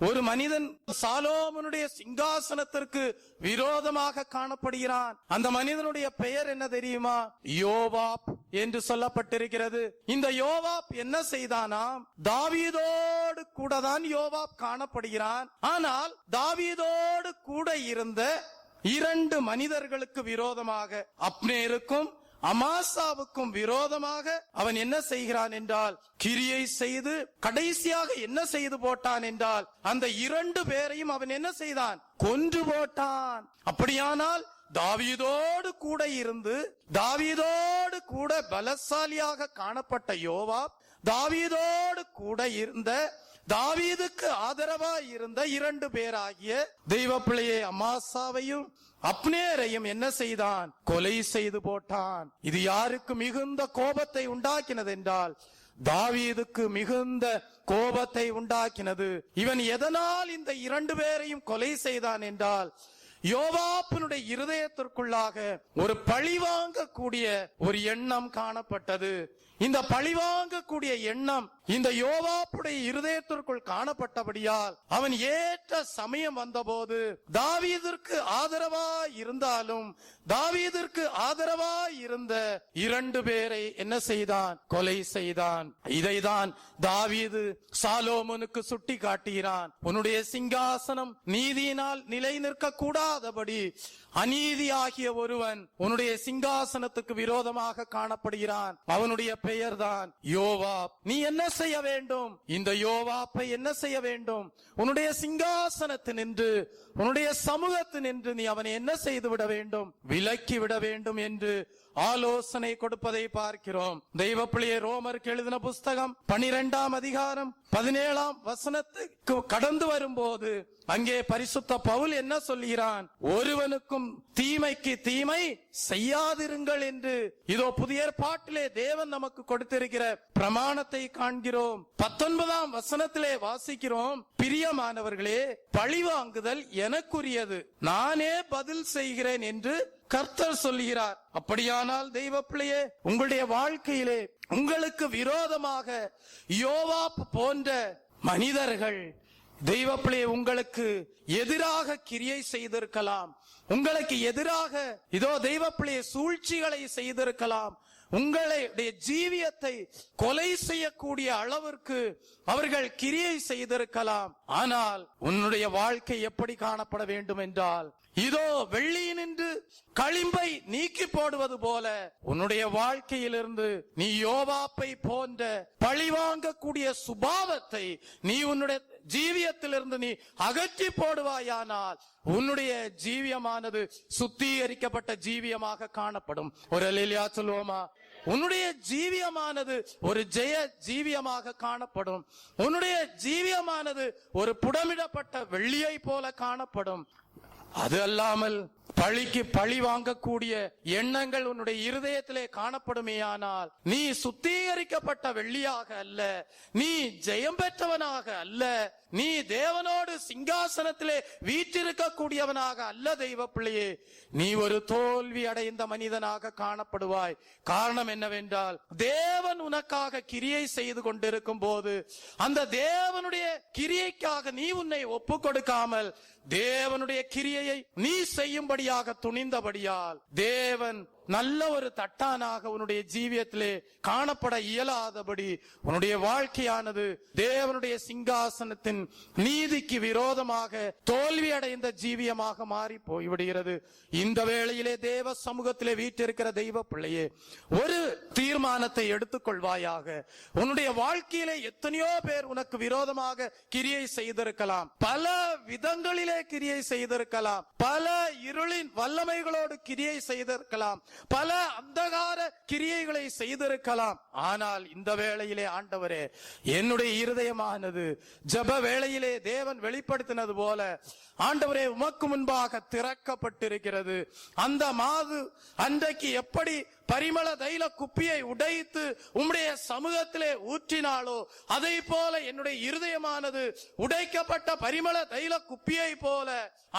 ஒரு மனிதன் சாலோமோனுடைய சிங்காசனத்திற்கு விரோதமாக காணப்படுகிறான். அந்த மனிதனுடைய பெயர் என்ன தெரியுமா? யோவாப் என்று சொல்லப்பட்டிருக்கிறது. இந்த யோவாப் என்ன செய்தானாம்? தாவீதோடு கூட தான் யோவாப் காணப்படுகிறான். ஆனால் தாவீதோடு கூட இருந்த 2 மனிதர்களுக்கு விரோதமாக, அப்னேருக்கும் அமாசாவுக்கும் விரோதமாக அவன் என்ன செய்கிறான் என்றால் கிரியை செய்து கடைசியாக என்ன செய்து போட்டான் என்றால் அந்த 2 பேரையும் அவன் என்ன செய்தான்? கொன்று போட்டான். அப்படியானால் தாவீதோடு கூட இருந்து தாவீதோடு கூட பலசாலியாக காணப்பட்ட யோவாப், தாவீதோடு கூட இருந்த தாவீதுக்கு ஆதரவா இருந்த 2 பேராகிய தெய்வ பிள்ளையை அமாசாவையும் அப்னேரையும் என்ன செய்தான்? கொலை செய்து போட்டான். இது யாருக்கு மிகுந்த கோபத்தை உண்டாக்கினது என்றால் தாவீதுக்கு மிகுந்த கோபத்தை உண்டாக்கினது. இவன் எதனால் இந்த 2 பேரையும் கொலை செய்தான் என்றால் யோவாப்பினுடைய இருதயத்திற்குள்ளாக ஒரு பழிவாங்கக்கூடிய ஒரு எண்ணம் காணப்பட்டது. இந்த பழிவாங்கக்கூடிய எண்ணம் இந்த யோவாப்புடைய இருதயத்திற்குள் காணப்பட்டபடியால் அவன் ஏற்ற சமயம் வந்தபோது தாவீதிற்கு ஆதரவா இருந்தாலும் தாவீதிற்கு ஆதரவா இருந்த 2 பேரை என்ன செய்தான்? கொலை செய்தான். இதைதான் தாவீது சாலோமோனுக்கு சுட்டி காட்டுகிறான். உன்னுடைய சிங்காசனம் நீதியினால் நிலை நிற்க கூடாதபடி அநீதியாகிய ஒருவன் உன்னுடைய சிங்காசனத்துக்கு விரோதமாக காணப்படுகிறான். அவனுடைய பெயர்தான் யோவாப். நீ என்ன செய்ய வேண்டும்? இந்த யோவாப்பை என்ன செய்ய வேண்டும்? உன்னுடைய சிங்காசனத்தினின்று உன்னுடைய சமூகத்தினின்று நீ அவனை என்ன செய்து விட வேண்டும்? விலக்கி விட வேண்டும் என்று ஆலோசனை கொடுப்பதை பார்க்கிறோம். தெய்வ பிள்ளையை ரோமருக்கு எழுதின புஸ்தகம் 12ஆம் அதிகாரம் 17ஆம் வசனத்துக்கு கடந்து வரும்போது அங்கே பரிசுத்த பவுல் என்ன சொல்கிறான்? ஒருவனுக்கும் தீமைக்கு தீமை செய்யாதிருங்கள் என்று இதோ புதிய ஏற்பாட்டிலே தேவன் நமக்கு கொடுத்திருக்கிற பிரமாணத்தை காண்கிறோம். 19ஆம் வசனத்திலே வாசிக்கிறோம், பிரியமானவர்களே, பழிவாங்குதல் எனக்குரியது, நானே பதில் செய்கிறேன் என்று கர்த்தர் சொல்கிறார். அப்படியானால் தெய்வ பிள்ளையே, உங்களுடைய வாழ்க்கையிலே உங்களுக்கு விரோதமாக யோவாப் போன்ற மனிதர்கள் தெய்வ பிள்ளையே உங்களுக்கு எதிராக கிரியை செய்திருக்கலாம். உங்களுக்கு எதிராக இதோ தெய்வ பிள்ளையே சூழ்ச்சிகளை செய்திருக்கலாம். உங்களுடைய ஜீவியத்தை கொலை செய்யக்கூடிய அளவிற்கு அவர்கள் கிரியை செய்திருக்கலாம். ஆனால் உன்னுடைய வாழ்க்கை எப்படி காணப்பட வேண்டும் என்றால் இதோ வெள்ளியினின்று களிம்பை நீக்கி போடுவது போல உன்னுடைய வாழ்க்கையிலிருந்து நீ யோவாப்பை போன்ற பழிவாங்கக்கூடிய சுபாவத்தை நீ உன்னுடைய ஜீவியத்திலிருந்து நீ அகற்றி போடுவாயானால் உன்னுடைய ஜீவியமானது சுத்திகரிக்கப்பட்ட ஜீவியமாக காணப்படும். ஒரு அல்லேலூயா சொல்லுவோமா? உன்னுடைய ஜீவியமானது ஒரு ஜெய ஜீவியமாக காணப்படும். உன்னுடைய ஜீவியமானது ஒரு புடமிடப்பட்ட வெள்ளியை போல காணப்படும். அது அல்லாமல் பழிக்கு பழி வாங்கக்கூடிய எண்ணங்கள் உன்னுடைய இருதயத்திலே காணப்படுமேயானால் நீ சுத்திகரிக்கப்பட்ட வெள்ளியாக அல்ல, நீ ஜெயம் பெற்றவனாக அல்ல, நீ தேவனோடு சிங்காசனத்திலே வீற்றிருக்க கூடியவனாக அல்ல. தெய்வ பிள்ளையே, நீ ஒரு தோல்வி அடைந்த மனிதனாக காணப்படுவாய். காரணம் என்னவென்றால் தேவன் உனக்காக கிரியை செய்து கொண்டிருக்கும் போது அந்த தேவனுடைய கிரியைக்காக நீ உன்னை ஒப்பு கொடுக்காமல் தேவனுடைய கிரியையை நீ செய்யும்படியாக துணிந்தபடியால் தேவன் நல்ல ஒரு தட்டானாக உன்னுடைய ஜீவியத்திலே காணப்பட இயலாதபடி உன்னுடைய வாழ்க்கையானது தேவனுடைய சிங்காசனத்தின் நீதிக்கு விரோதமாக தோல்வி அடைந்த ஜீவியமாக மாறி போய்விடுகிறது. இந்த வேளையிலே தேவ சமூகத்திலே வீற்றிருக்கிற தெய்வ பிள்ளையே, ஒரு தீர்மானத்தை எடுத்துக்கொள்வாயாக. உன்னுடைய வாழ்க்கையிலே எத்தனையோ பேர் உனக்கு விரோதமாக கிரியை செய்திருக்கலாம், பல விதங்களிலே கிரியை செய்திருக்கலாம், பல இருளின் வல்லமைகளோடு கிரியை செய்திருக்கலாம், பல அந்தகார கிரியைகளை செய்திருக்கலாம். ஆனால் இந்த வேளையிலே ஆண்டவரே, என்னுடைய இருதயமானது ஜெப வேளையிலே தேவன் வெளிப்படுத்தினது போல ஆண்டவரே உமக்கு முன்பாக திறக்கப்பட்டிருக்கிறது. அந்த மாது அன்றைக்கு எப்படி பரிமள தைல குப்பியை உடைத்து உம்முடைய சமூகத்திலே ஊற்றினாலோ அதை போல என்னுடைய இருதயமானது உடைக்கப்பட்ட பரிமள தைல குப்பியை போல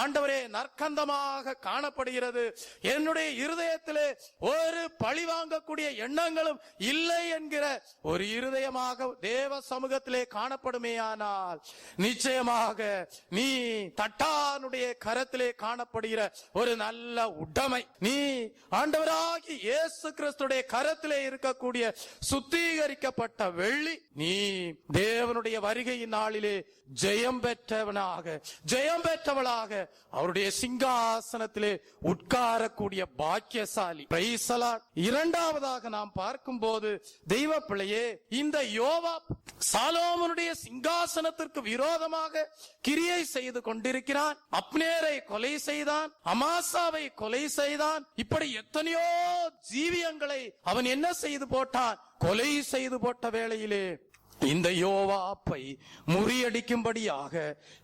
ஆண்டவரே நற்கந்தமாக காணப்படுகிறது. என்னுடைய இருதயத்திலே ஒரு பழி வாங்கக்கூடிய எண்ணங்களும் இல்லை என்கிற ஒரு இருதயமாக தேவ சமூகத்திலே காணப்படுமேயானால் நிச்சயமாக நீ தட்டானுடைய கரத்திலே காணப்படுகிற ஒரு நல்ல உடைமை, நீ ஆண்டவராகி இயேசு கிறிஸ்துடைய கரத்திலே இருக்கக்கூடிய சுத்திகரிக்கப்பட்ட வெள்ளி, நீ தேவனுடைய வருகையின் நாளிலே ஜெயம் பெற்றவனாக ஜெயம் பெற்றவளாக அவருடைய சிங்காசனத்திலே உட்காரக்கூடிய பாக்கியசாலி பலசாலி. Praise the Lord. இரண்டாவதாக நாம் பார்க்கும்போது தெய்வ பிள்ளையே, இந்த யோவாப் சாலோமோனுடைய சிங்காசனத்திற்கு விரோதமாக கிரியை செய்து கொண்டிருக்கிறான். அப்னேரை கொலை செய்தான், அமாசாவை கொலை செய்தான். இப்படி எத்தனையோ ஜீவியங்களை அவன் என்ன செய்து போட்டான்? கொலை செய்து போட்ட வேளையிலே இந்த யோவாப்பை முறியடிக்கும்படியாக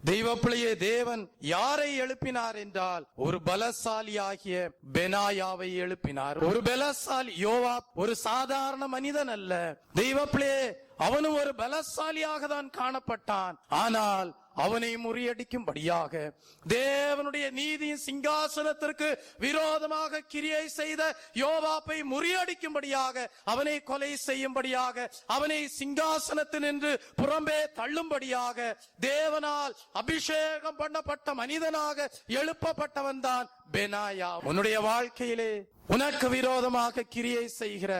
தெய்வ பிள்ளையே தேவன் யாரை எழுப்பினார் என்றால் ஒரு பலசாலியாகிய பெனாயாவை எழுப்பினார். ஒரு பலசாலி யோவாப் ஒரு சாதாரண மனிதன் அல்ல. தெய்வ பிள்ளையே, அவனும் ஒரு பலசாலியாக தான் காணப்பட்டான். ஆனால் அவனை முறியடிக்கும்படியாக தேவனுடைய நீதியின் சிங்காசனத்திற்கு விரோதமாக கிரியை செய்த யோவாப்பை முறியடிக்கும்படியாக, அவனை கொலை செய்யும்படியாக, அவனை சிங்காசனத்தினின்று புறம்பே தள்ளும்படியாக தேவனால் அபிஷேகம் பண்ணப்பட்ட மனிதனாக எழுப்பப்பட்டவன் தான் பெனாயா. உன்னுடைய வாழ்க்கையிலே உனக்கு விரோதமாக கிரியை செய்கிற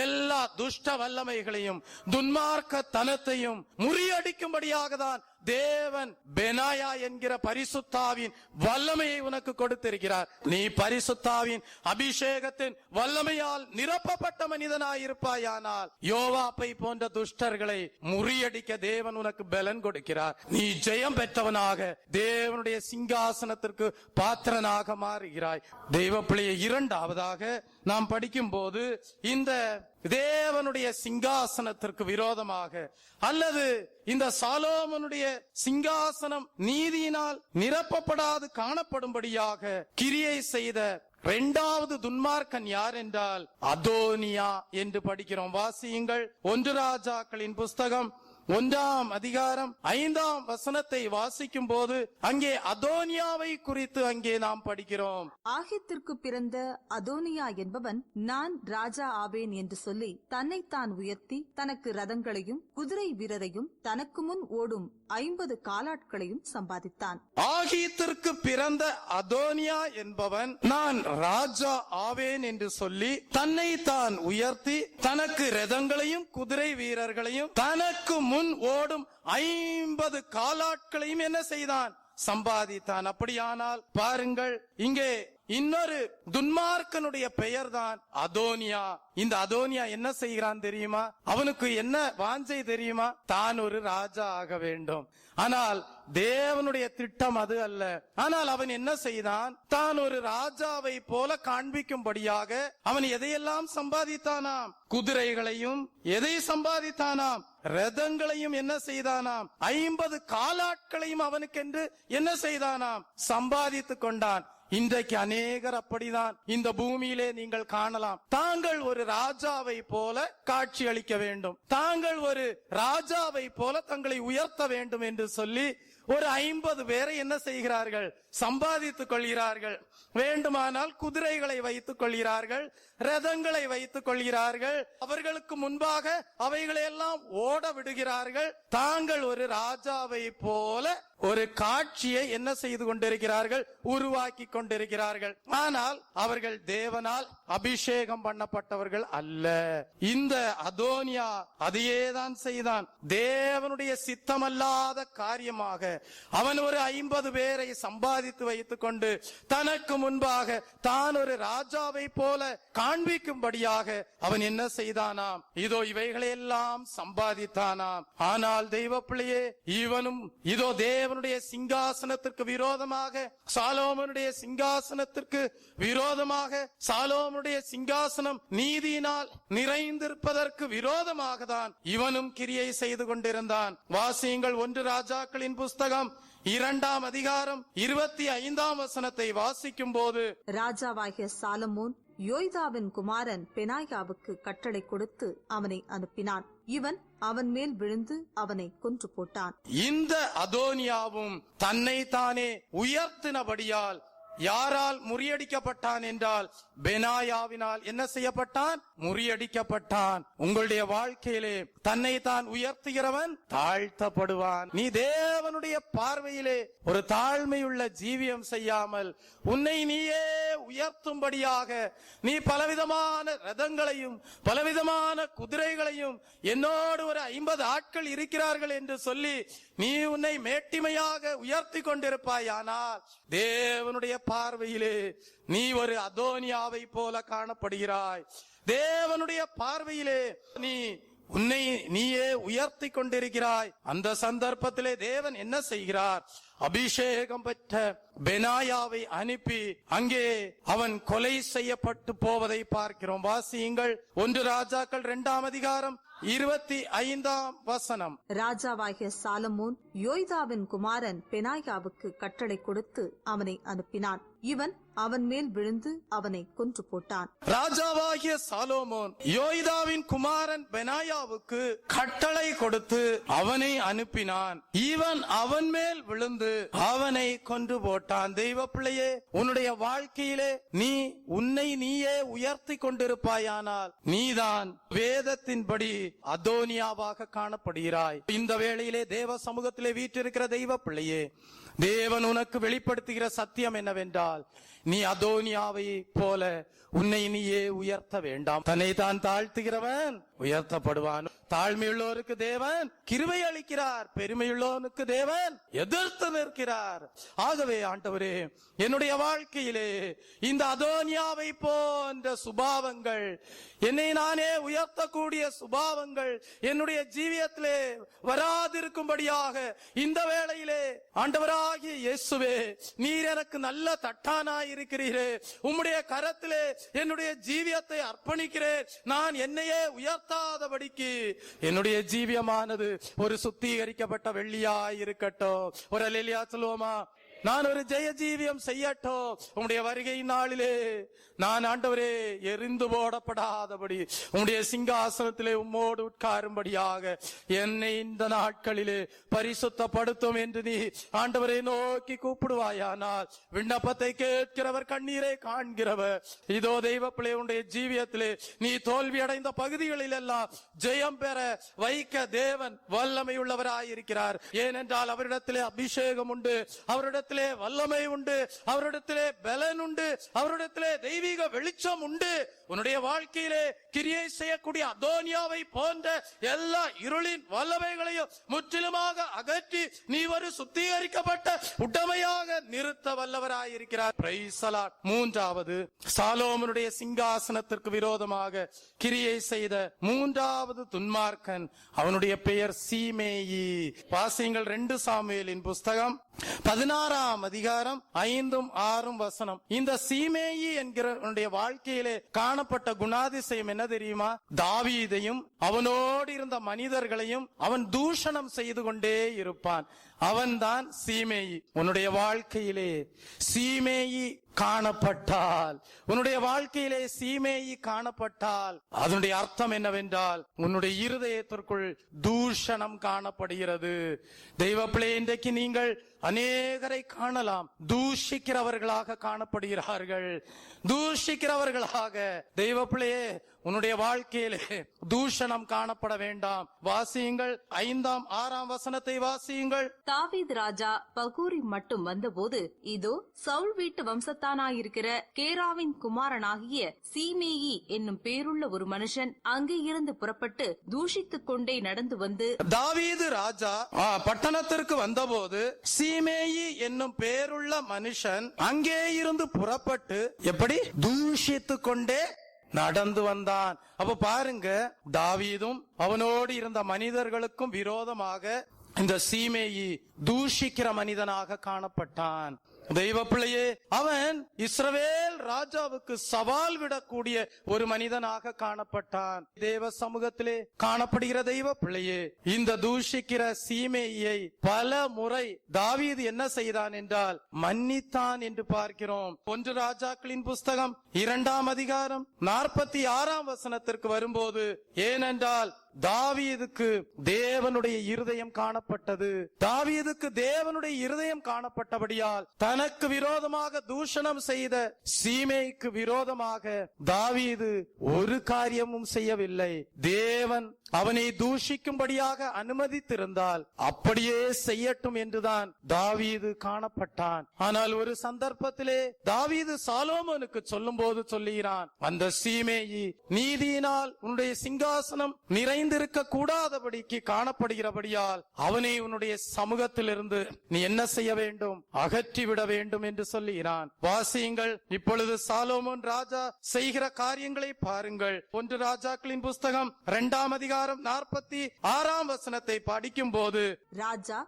எல்லா துஷ்ட வல்லமைகளையும் துன்மார்க்க தனத்தையும் முறியடிக்கும்படியாக தான் தேவன் பெனாயா என்கிற பரிசுத்தாவின் வல்லமையை உனக்கு கொடுத்திருக்கிறார். நீ பரிசுத்தாவின் அபிஷேகத்தின் வல்லமையால் நிரப்பப்பட்ட மனிதனாயிருப்பாயானால் யோவாப்பை போன்ற துஷ்டர்களை முறியடிக்க தேவன் உனக்கு பலன் கொடுக்கிறார். நீ ஜெயம் பெற்றவனாக தேவனுடைய சிங்காசனத்திற்கு பாத்திரனாக மாறுகிறாய். தெய்வ பிள்ளையை இரண்டாவதாக நாம் படிக்கும் போது இந்த தேவனுடைய சிங்காசனத்திற்கு விரோதமாக அல்லது இந்த சாலோமோனுடைய சிங்காசனம் நீதியினால் நிரப்பப்படாது காணப்படும்படியாக கிரியை செய்த இரண்டாவது துன்மார்க்கன் யார் என்றால் அதோனியா என்று படிக்கிறோம். வாசியுங்கள். 1 ராஜாக்களின் புஸ்தகம் 1ஆம் அதிகாரம் 5ஆம் வசனத்தை வாசிக்கும் போது அங்கே அதோனியாவை குறித்து அங்கே நாம் படிக்கிறோம். ஆகித்திற்கு பிறந்த அதோனியா என்பவன் நான் ராஜா ஆவேன் என்று சொல்லி தன்னைத்தான் உயர்த்தி தனக்கு ரதங்களையும் குதிரை வீரரையும் தனக்கு முன் ஓடும் 50 காலாட்களையும் சம்பாதித்தான். ஆகித்திற்கு பிறந்த அதோனியா என்பவன் நான் ராஜா ஆவேன் என்று சொல்லி தன்னைத்தான் உயர்த்தி தனக்கு ரதங்களையும் குதிரை வீரர்களையும் தனக்கு முன் ஓடும் 50 காலாட்களையும் என்ன செய்தான்? சம்பாதித்தான். அப்படியானால் பாருங்கள், இங்கே இன்னொரு துன்மார்க்கனுடைய பெயர் தான் அதோனியா. இந்த அதோனியா என்ன செய்கிறான் தெரியுமா? அவனுக்கு என்ன வாஞ்சை தெரியுமா? தான் ஒரு ராஜா ஆக வேண்டும். ஆனால் தேவனுடைய திட்டம் அது அல்ல. ஆனால் அவன் என்ன செய்தான்? தான் ஒரு ராஜாவை போல காண்பிக்கும்படியாக அவன் எதையெல்லாம் சம்பாதித்தானாம்? குதிரைகளையும் எதை சம்பாதித்தானாம்? ரதங்களையும் என்ன செய்தானாம்? 50 காலாட்களையும் அவனுக்கென்று என்ன செய்தானாம்? சம்பாதித்துக் கொண்டான். இன்றைக்கு அநேகர் அப்படிதான் இந்த பூமியிலே நீங்கள் காணலாம். தாங்கள் ஒரு ராஜாவை போல காட்சி அளிக்க வேண்டும், தாங்கள் ஒரு ராஜாவை போல தங்களை உயர்த்த வேண்டும் என்று சொல்லி ஒரு 50 பேரை என்ன செய்கிறார்கள்? சம்பாதித்துக் கொள்கிறார்கள். வேண்டுமானால் குதிரைகளை வைத்துக் கொள்கிறார்கள், ரதங்களை வைத்துக் கொள்கிறார்கள். அவர்களுக்கு முன்பாக அவைகளையெல்லாம் ஓட விடுகிறார்கள். தாங்கள் ஒரு ராஜாவை போல ஒரு காட்சியை என்ன செய்து கொண்டிருக்கிறார்கள்? உருவாக்கி கொண்டிருக்கிறார்கள். ஆனால் அவர்கள் தேவனால் அபிஷேகம் பண்ணப்பட்டவர்கள் அல்ல. இந்த அதோனியா அதையேதான் செய்தான். தேவனுடைய சித்தமல்லாத காரியமாக அவன் ஒரு 50 பேரை சம்பாதித்து வைத்துக் கொண்டு தனக்கு முன்பாக தான் ஒரு ராஜாவை போல காண்பிக்கும்படியாக அவன் என்ன செய்தானாம்? இதோ இவைகளையெல்லாம் சம்பாதித்தானாம். ஆனால் தெய்வ பிள்ளையே, இவனும் இதோ தேவனுடைய சிங்காசனத்திற்கு விரோதமாக, சாலோமோனுடைய சிங்காசனத்திற்கு விரோதமாக, சாலோமோனுடைய சிங்காசனம் நீதியினால் நிறைந்திருப்பதற்கு விரோதமாக தான் இவனும் கிரியை செய்து கொண்டிருந்தான். வாசியுங்கள். 1 ராஜாக்களின் புஸ்தகம் 2ஆம் அதிகாரம் 25ஆம் வசனத்தை வாசிக்கும் போது, ராஜாவாகிய சாலமோன் யோய்தாவின் குமாரன் பெனாயாவுக்கு கட்டளை கொடுத்து அவனை அனுப்பினான். இவன் அவன் மேல் விழுந்து அவனை கொன்று போட்டான். இந்த அதோனியாவும் தன்னை தானே உயர்த்தினபடியால் யாரால் முறியடிக்கப்பட்டான் என்றால் பெனாயாவினால் என்ன செய்யப்பட்டான்? முறியடிக்கப்பட்டான். உங்களுடைய வாழ்க்கையிலே தன்னை தான் உயர்த்துகிறவன் தாழ்த்தப்படுவான். நீ தேவனுடைய பார்வையிலே ஒரு தாழ்மையுள்ள ஜீவியம் செய்யாமல் உன்னை நீயே உயர்த்தும்படியாக நீ பலவிதமான ரதங்களையும் பலவிதமான குதிரைகளையும், என்னோடு ஒரு 50 ஆட்கள் இருக்கிறார்கள் என்று சொல்லி நீ உன்னை மேட்டிமையாக உயர்த்தி கொண்டிருப்பாயானால் தேவனுடைய பார்வையிலே நீ ஒரு அதோனியாவை போல காணப்படுகிறாய். தேவனுடைய பார்வையிலே நீ உன்னை நீயே உயர்த்தி கொண்டிருக்கிறாய். அந்த சந்தர்ப்பத்திலே தேவன் என்ன செய்கிறார்? அபிஷேகம் பெற்ற பெனாயாவை அனுப்பி அங்கே அவன் கொலை செய்யப்பட்டு போவதை பார்க்கிறோம். வாசியுங்கள் 1 ராஜாக்கள் 2ஆம் அதிகாரம் 25ஆம் வசனம். ராஜாவாகிய சாலமோன் யோய்தாவின் குமாரன் பெனாயாவுக்கு கட்டளை கொடுத்து அவனை அனுப்பினான். இவன் அவன் மேல் விழுந்து அவனை கொன்று போட்டான். ராஜாவாகிய சாலோமோன் யோய்தாவின் குமாரன் பெனாயாவுக்கு கட்டளை கொடுத்து அவனை அனுப்பினான். இவன் அவன் மேல் விழுந்து அவனை கொன்று போட்டான். தெய்வ பிள்ளையே, உன்னுடைய வாழ்க்கையிலே நீ உன்னை நீயே உயர்த்தி கொண்டிருப்பாயானால் நீதான் வேதத்தின்படி அதோனியாவாக காணப்படுகிறாய். இந்த வேளையிலே தேவ சமூகத்திலே வீற்றிருக்கிற தெய்வ பிள்ளையே, தேவன் உனக்கு வெளிப்படுத்துகிற சத்தியம் என்னவென்றால், நீ அதோனியாவை போல உன்னை நீயே உயர்த்த வேண்டாம். தன்னை தான் தாழ்த்துகிறவன் உயர்த்தப்படுவான். தாழ்மையுள்ளோருக்கு தேவன் கிருபை அளிக்கிறார், பெருமையுள்ளோனுக்கு தேவன் எதிர்த்து நிற்கிறார். ஆகவே ஆண்டவரே, என்னுடைய வாழ்க்கையிலே இந்த அதோனியாவை போன்ற சுபாவங்கள், என்னை நானே உயர்த்தக்கூடிய சுபாவங்கள் என்னுடைய ஜீவியத்திலே வராதிருக்கும்படியாக இந்த வேளையிலே ஆண்டவராகிய இயேசுவே, நீர் எனக்கு நல்ல தட்டானாய் இருக்கிறீரே, உம்முடைய கரத்திலே என்னுடைய ஜீவியத்தை அர்ப்பணிக்கிறேன். நான் என்னையே உயர்த்தாதபடிக்கு என்னுடைய ஜீவியமானது ஒரு சுத்திகரிக்கப்பட்ட வெள்ளியாய் இருக்கட்டும். ஒரு அல்லேலூயா சொல்லுவோமா? நான் ஒரு ஜெய ஜீவியம் செய்யட்டும். உம்முடைய வருகை நாளிலே நான் ஆண்டவரே எரிந்து போடப்படாதபடி உம்முடைய சிங்காசனத்திலே உம்மோடு உட்காரும்படியாக என்னை இந்த நாட்களிலே பரிசுத்தப்படுத்தும் என்று நீ ஆண்டவரை நோக்கி கூப்பிடுவாயானால், விண்ணப்பத்தை கேட்கிறவர் கண்ணீரை காண்கிறவர். இதோ தெய்வ பிள்ளை, உன்னுடைய ஜீவியத்திலே நீ தோல்வி அடைந்த பகுதிகளில் எல்லாம் ஜெயம் பெற வைக்க தேவன் வல்லமை உள்ளவராயிருக்கிறார். ஏனென்றால் அவரிடத்திலே அபிஷேகம் உண்டு, அவரிடத்திலே வல்லமை உண்டு, அவரிடத்திலே பலன் உண்டு, அவரிடத்திலே தெய்வீக வெளிச்சம் உண்டு. உன்னுடைய வாழ்க்கையிலே கிரியை செய்யக்கூடிய அதோனியாவை போன்ற எல்லா இருளின் வல்லமைகளையும் முற்றிலுமாக அகற்றி நீ ஒரு சுத்திகரிக்கப்பட்ட உடமையாக நிறுத்த வல்லவராயிருக்கிறார். Praise the lord. 3வது, சாலோமோனுடைய சிங்காசனத்திற்கு விரோதமாக கிரியை செய்த 3வது துன்மார்க்கன், அவனுடைய பெயர் சீமேயி. வாசியுங்கள் 2 சாமுவேலின் புஸ்தகம் 16ஆம் அதிகாரம் 5ம் 6ம் வசனம். இந்த சீமேயி என்கிற வாழ்க்கையிலே காணப்பட்ட குணாதிசயம் என்ன தெரியுமா? தாவீதையும் அவனோடு இருந்த மனிதர்களையும் அவன் தூஷணம் செய்து கொண்டே இருப்பான். அவன்தான் சீமேயி. உன்னுடைய வாழ்க்கையிலே சீமேயி காணப்பட்டால், உன்னுடைய வாழ்க்கையிலே சீமேயி காணப்பட்டால் அதனுடைய அர்த்தம் என்னவென்றால், உன்னுடைய இருதயத்திற்குள் தூஷணம் காணப்படுகிறது. தெய்வ பிள்ளை, இன்றைக்கு நீங்கள் அநேகரை காணலாம், தூஷிக்கிறவர்களாக காணப்படுகிறார்கள். தூஷிக்கிறவர்களாக. தெய்வ பிள்ளையே, உன்னுடைய வாழ்க்கையிலே தூஷணம் காணப்பட வேண்டாம். வாசியுங்கள் 5ஆம் 6ஆம் வசனத்தை வாசியுங்கள். தாவீது ராஜா பகூரி மட்டும் வந்தபோது, இதோ சவுல் வீட்டு வம்சத்தானாயிருக்கிற கேராவின் குமாரனாகிய சீமேயி என்னும் பேருள்ள ஒரு மனுஷன் அங்கே இருந்து புறப்பட்டு தூஷித்துக் கொண்டே நடந்து வந்து, தாவீது ராஜா பட்டணத்திற்கு வந்தபோது சீமேயி என்னும் பேருள்ள மனுஷன் அங்கே இருந்து புறப்பட்டு எப்படி தூஷித்துக் கொண்டே நடந்து வந்தான். அப்ப பாருங்க, தாவீதும் அவனோடு இருந்த மனிதர்களுக்கும் விரோதமாக இந்த சீமேயி தூஷிக்கிற மனிதனாக காணப்பட்டான். தெய்வ பிள்ளையே, அவன் இஸ்ரவேல் ராஜாவுக்கு சவால் விடக்கூடிய ஒரு மனிதனாக காணப்பட்டான். தேவ சமூகத்திலே காணப்படுகிற தெய்வ பிள்ளையே, இந்த தூஷிக்கிற சீமேயை பல முறை தாவீது என்ன செய்தான் என்றால் மன்னித்தான் என்று பார்க்கிறோம். 1 ராஜாக்களின் புஸ்தகம் 2ஆம் அதிகாரம் 46ஆம் வசனத்திற்கு வரும்போது, ஏனென்றால் தாவீதுக்கு தேவனுடைய இருதயம் காணப்பட்டது. தாவீதுக்கு தேவனுடைய இருதயம் காணப்பட்டபடியால் தனக்கு விரோதமாக தூஷணம் செய்த சீமேய்க்கு விரோதமாக தாவீது ஒரு காரியமும் செய்யவில்லை. தேவன் அவனை தூஷிக்கும்படியாக அனுமதித்திருந்தால் அப்படியே செய்யட்டும் என்றுதான் தாவீது காணப்பட்டான். ஆனால் ஒரு சந்தர்ப்பத்திலே தாவீது சாலோமோனுக்கு சொல்லும் போது சொல்லுகிறான், அந்த சீமேயி நீதியினால் உன்னுடைய சிங்காசனம் நிறைந்திருக்க கூடாதபடிக்கு காணப்படுகிறபடியால் அவனை உன்னுடைய சமூகத்திலிருந்து நீ என்ன செய்ய வேண்டும், அகற்றிவிட வேண்டும் என்று சொல்லுகிறான். வாசியுங்கள், இப்பொழுது சாலோமோன் ராஜா செய்கிற காரியங்களை பாருங்கள். 1 ராஜாக்களின் புஸ்தகம் 2ஆம் அதிகாரம் 46ஆம் வசனத்தை படிக்கும் போது, ராஜா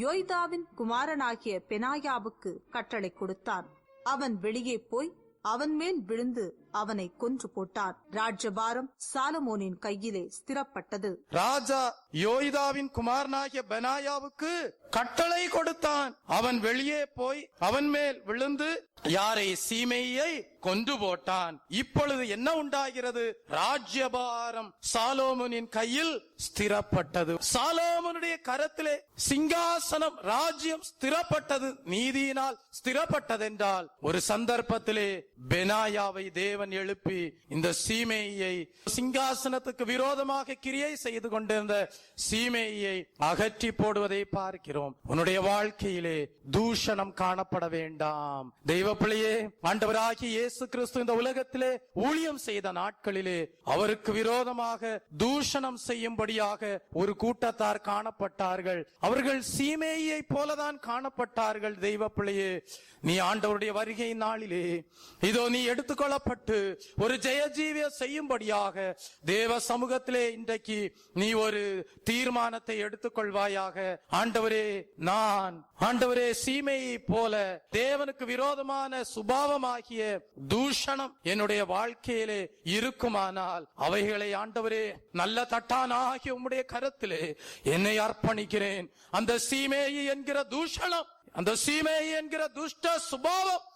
யோய்தாவின் குமாரனாகிய பெனாயாவுக்கு கட்டளை கொடுத்தான். அவன் வெளியே போய் அவன் மேல் விழுந்து அவனை கொன்று போட்டார். ராஜ்யபாரம் சாலமோனின் கையிலே ஸ்திரப்பட்டது. ராஜா யோய்தாவின் குமாரனாகிய பெனாயாவுக்கு கட்டளை கொடுத்தான். அவன் வெளியே போய் அவன் மேல் விழுந்து யாரை, சீமேயை கொன்று போட்டான். இப்பொழுது என்ன உண்டாகிறது? ராஜ்யபாரம் சாலோமோனின் கையில் ஸ்திரப்பட்டது. சாலோமோனுடைய கரத்திலே சிங்காசனம், ராஜ்யம் ஸ்திரப்பட்டது. நீதியினால் ஸ்திரப்பட்டதென்றால் ஒரு சந்தர்ப்பத்திலே பெனாயாவை தேவன் எழுப்பி இந்த சீமேயை, சிங்காசனத்துக்கு விரோதமாக கிரியை செய்து கொண்டிருந்த சீமேயை அகற்றி போடுவதை பார்க்கிறோம். உன்னுடைய வாழ்க்கையிலே தூஷணம் காணப்பட வேண்டாம். தெய்வ பிள்ளையே, ஆண்டவராகிய இயேசு கிறிஸ்து இந்த உலகத்திலே ஊழியம் செய்த நாட்களிலே அவருக்கு விரோதமாக தூஷணம் செய்யும்படியாக ஒரு கூட்டத்தார் காணப்பட்டார்கள். அவர்கள் சீமேயை போலதான் காணப்பட்டார்கள். தெய்வ பிள்ளையே, நீ ஆண்டவருடைய வருகை நாளிலே இதோ நீ எடுத்துக்கொள்ளப்பட்டு ஒரு ஜெயஜீவிய செய்யும்படியாக தேவ சமூகத்திலே இன்றைக்கு நீ ஒரு தீர்மானத்தை எடுத்துக்கொள்வாயாக. ஆண்டவரே, நான் ஆண்டவரே சீமையை போல தேவனுக்கு விரோதமான சுபாவமாகிய தூஷணம் என்னுடைய வாழ்க்கையிலே இருக்குமானால் அவைகளை ஆண்டவரே நல்ல தட்டானாகிய உம்முடைய கரத்திலே என்னை அர்ப்பணிக்கிறேன். அந்த சீமேயி என்கிற தூஷணம், அந்த சீமேயி என்கிற துஷ்ட சுபாவம்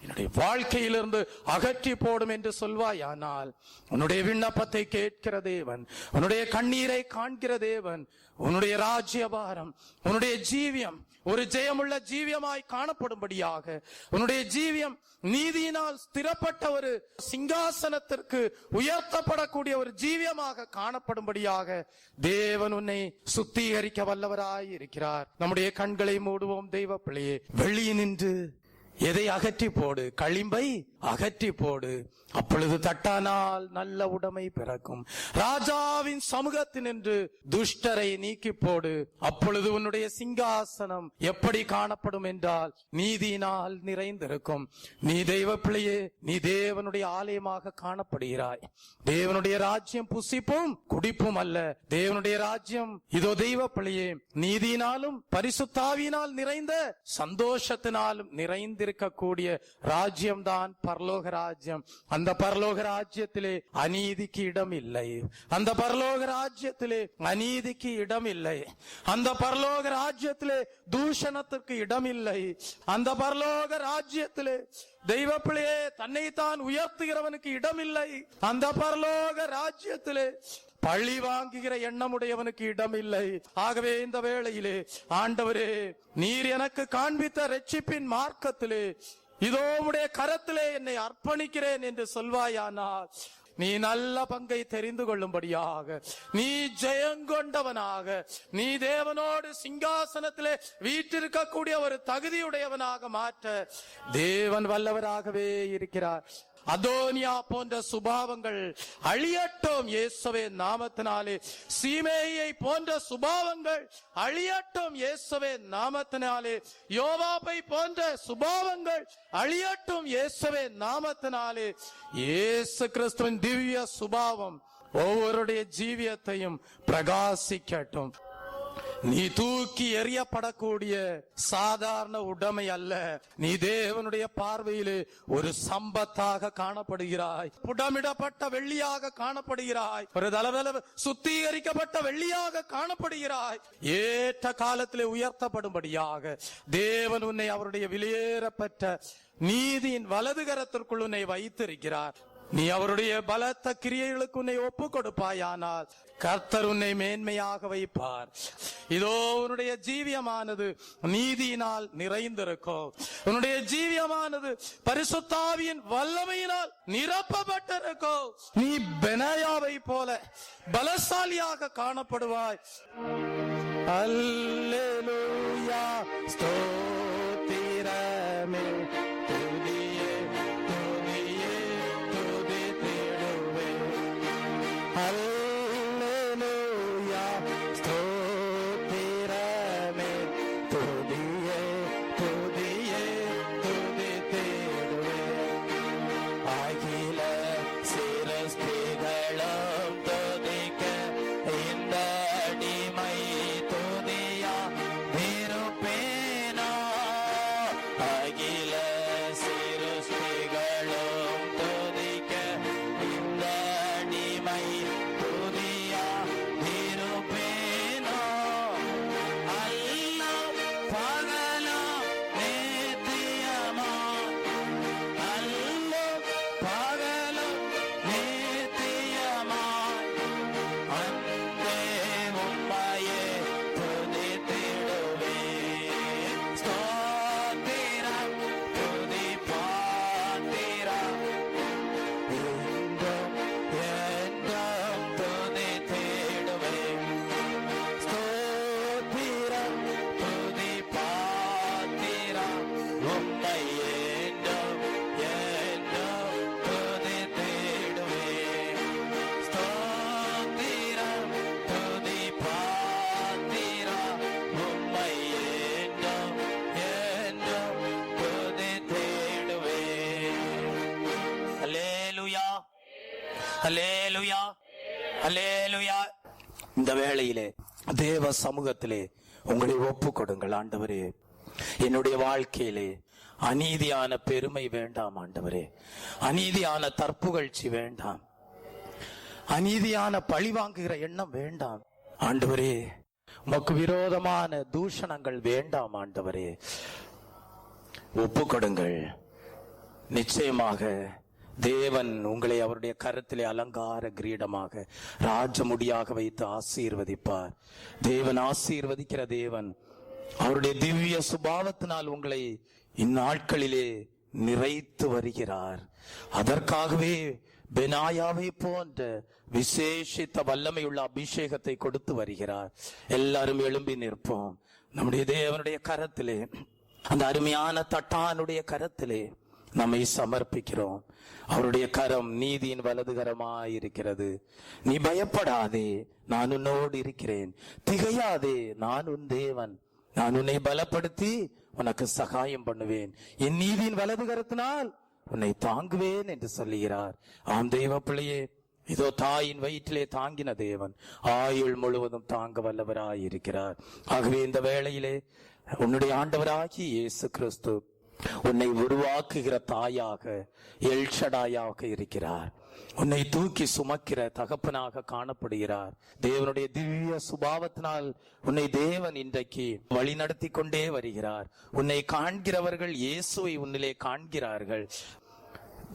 என்னுடைய வாழ்க்கையிலிருந்து அகற்றி போடும் என்று சொல்வாயானால் உன்னுடைய விண்ணப்பத்தை கேட்கிற தேவன், உன்னுடைய கண்ணீரை காண்கிற தேவன், உன்னுடைய ராஜ்யபாரம், உன்னுடைய ஜீவியம் ஒரு ஜெயமுள்ள ஜீவியமாய் காணப்படும்படியாக, உன்னுடைய ஜீவியம் நீதியினால் ஸ்திரப்பட்ட ஒரு சிங்காசனத்திற்கு உயர்த்தப்படக்கூடிய ஒரு ஜீவியமாக காணப்படும்படியாக தேவன் உன்னை சுத்திகரிக்க வல்லவராய் இருக்கிறார். நம்முடைய கண்களை மூடுவோம். தெய்வ பிள்ளையே, வெளியினின்று எதை அகற்றி போடு, களிம்பை அகற்றி போடு. அப்பொழுது தட்டானால் நல்ல உடைமை பிறக்கும். ராஜாவின் சமூகத்தினின்று துஷ்டரை நீக்கி போடு. அப்பொழுது உன்னுடைய சிங்காசனம் எப்படி காணப்படும் என்றால் நீதியினால் நிறைந்திருக்கும். நீ தெய்வ பிள்ளையே, நீ தேவனுடைய ஆலயமாக காணப்படுகிறாய். தேவனுடைய ராஜ்யம் புசிப்பும் குடிப்பும் அல்ல. தேவனுடைய ராஜ்யம் இதோ தெய்வ பிள்ளையே நீதியினாலும் பரிசுத்தாவியினால் நிறைந்த சந்தோஷத்தினாலும் நிறைந்திருக்கக்கூடிய ராஜ்யம்தான் பரலோக ராஜ்யம். அந்த பரலோக ராஜ்யத்திலே அநீதிக்கு இடம் இல்லை. அந்த பரலோக ராஜ்யத்திலே அநீதிக்கு இடம் இல்லை. அந்த பரலோக ராஜ்யத்திலே தூஷணத்திற்கு இடம் இல்லை. அந்த பரலோக ராஜ்யத்திலே தெய்வ பிள்ளையே தன்னைத்தான் உயர்த்துகிறவனுக்கு இடம் இல்லை. அந்த பரலோக ராஜ்யத்திலே பழி வாங்குகிற எண்ணமுடையவனுக்கு இடம் இல்லை. ஆகவே இந்த வேளையிலே ஆண்டவரே, நீர் எனக்கு காண்பித்த ரட்சிப்பின் மார்க்கத்திலே இதோ உம்முடைய கரத்திலே என்னை அர்ப்பணிக்கிறேன் என்று சொல்வாயானால் நீ நல்ல பங்கை தெரிந்து கொள்ளும்படியாக, நீ ஜெயங்கொண்டவனாக, நீ தேவனோடு சிங்காசனத்திலே வீற்றிருக்கக்கூடிய ஒரு தகுதியுடையவனாக மாற்ற தேவன் வல்லவராகவே இருக்கிறார். அதோனியா போன்ற சுபாவங்கள் அழியட்டும் இயேசுவே நாமத்தினாலே. சீமேயை போன்ற சுபாவங்கள் அழியட்டும் இயேசுவே நாமத்தினாலே. யோவாபை போன்ற சுபாவங்கள் அழியட்டும் இயேசுவே நாமத்தினாலே. இயேசு கிறிஸ்துவின் திவ்ய சுபாவம் ஒவ்வொருடைய ஜீவியத்தையும் பிரகாசிக்கட்டும். நீ தூக்கி எறியப்படக்கூடிய சாதாரண உடைமை அல்ல. நீ தேவனுடைய பார்வையிலே ஒரு சம்பத்தாக காணப்படுகிறாய். புடமிடப்பட்ட வெள்ளியாக காணப்படுகிறாய். ஒரு தளவளவு சுத்திகரிக்கப்பட்ட வெள்ளியாக காணப்படுகிறாய். ஏற்ற காலத்திலே உயர்த்தப்படும்படியாக தேவன் உன்னை அவருடைய விலையேறப்பட்ட நீதியின் வலது கரத்திற்குள் உன்னை வைத்திருக்கிறார். நீ அவருடைய பலத்த கிரியைகளுக்கு உன்னை ஒப்பு கொடுப்பாயானால் கர்த்தர் உன்னை மேன்மையாக வைப்பார். இதோ உன்னுடைய ஜீவியமானது நீதியினால் நிறைந்திருக்கும். உன்னுடைய ஜீவியமானது பரிசுத்தாவியின் வல்லமையினால் நிரப்பப்பட்டிருக்கும். நீ பெனாயாவை போல பலசாலியாக காணப்படுவாய். அல்லேலூயா, ஸ்தோத்திரமே, துதியே துதியே துதி தேடுவே. அல்லேலூயா, ஸ்தோத்திரமே, துதியே துதியே துதி தேடுவே. அகில சிருஷ்டிகளும் துதிக்க இந்த அடிமை துதியா விருப்பேனா. அகில சிருஷ்டிகளும் துதிக்க இந்த அடிமை துதியா விருப்பேனா. அல்லாம் பகலாம் நேத்தியமா, அல்லும் பகலும் நேத்தியமாய் அன்பே உம்மையே துதித்திடுவே. ஸ்தோத்திரம் துதி பாத்திரம் என்றும் என்றும் துதித்திடுவே. ஸ்தோத்திரம் துதி பாத்திரம் உம்மை என்றும் என்றும் துதித்திடுவே. ஸ்தோத்திரம் துதி பாத்திரம் உம்மை என்றும் என்றும் துதித்திடுவே. அல்லேலூயா, அல்லேலூயா, அல்லேலூயா. இந்த வேளையிலே தேவ சமூகத்திலே உங்களை ஒப்பு கொடுங்கள். ஆண்டவரே, என்னுடைய வாழ்க்கையிலே அநீதியான பெருமை வேண்டாம். ஆண்டவரே, அநீதியான தற்புகழ்ச்சி வேண்டாம். அநீதியான பழி வாங்குகிற எண்ணம் வேண்டாம். ஆண்டவரே, உமக்கு விரோதமான தூஷணங்கள் வேண்டாம். ஆண்டவரே, ஒப்பு கொடுங்கள். நிச்சயமாக தேவன் உங்களை அவருடைய கரத்திலே அலங்கார கிரீடமாக ராஜமுடியாக வைத்து ஆசீர்வதிப்பார். தேவன் ஆசீர்வதிக்கிற தேவன். அவருடைய திவ்ய சுபாவத்தினால் உங்களை இந்நாட்களிலே நிறைத்து வருகிறார். அதற்காகவே பெனாயாவை போன்ற விசேஷித்த வல்லமையுள்ள அபிஷேகத்தை கொடுத்து வருகிறார். எல்லாரும் எழும்பி நிற்போம். நம்முடைய தேவனுடைய கரத்திலே, அந்த அருமையான தட்டானுடைய கரத்திலே நம்மை சமர்ப்பிக்கிறோம். அவருடைய கரம் நீதியின் வலது கரமாயிருக்கிறது. நீ பயப்படாதே, நான் உன்னோடு இருக்கிறேன். திகையாதே, நான் உன் தேவன். நான் உன்னை பலப்படுத்தி உனக்கு சகாயம் பண்ணுவேன். என் நீதியின் வலது கரத்தினால் உன்னை தாங்குவேன் என்று சொல்லுகிறார். ஆம் தெய்வ பிள்ளையே, இதோ தாயின் வயிற்றிலே தாங்கின தேவன் ஆயுள் முழுவதும் தாங்க வல்லவராயிருக்கிறார். ஆகவே இந்த வேளையிலே உன்னுடைய ஆண்டவராகி இயேசு கிறிஸ்து உன்னை உருவாக்குகிற தாயாக, எல்ஷடாயாக இருக்கிறார். உன்னை தூக்கி சுமக்கிற தகப்பனாக காணப்படுகிறார். தேவனுடைய திவ்ய சுபாவத்தினால் உன்னை தேவன் இன்றைக்கு வழி நடத்தி கொண்டே வருகிறார். உன்னை காண்கிறவர்கள் இயேசுவை உன்னிலே காண்கிறார்கள்.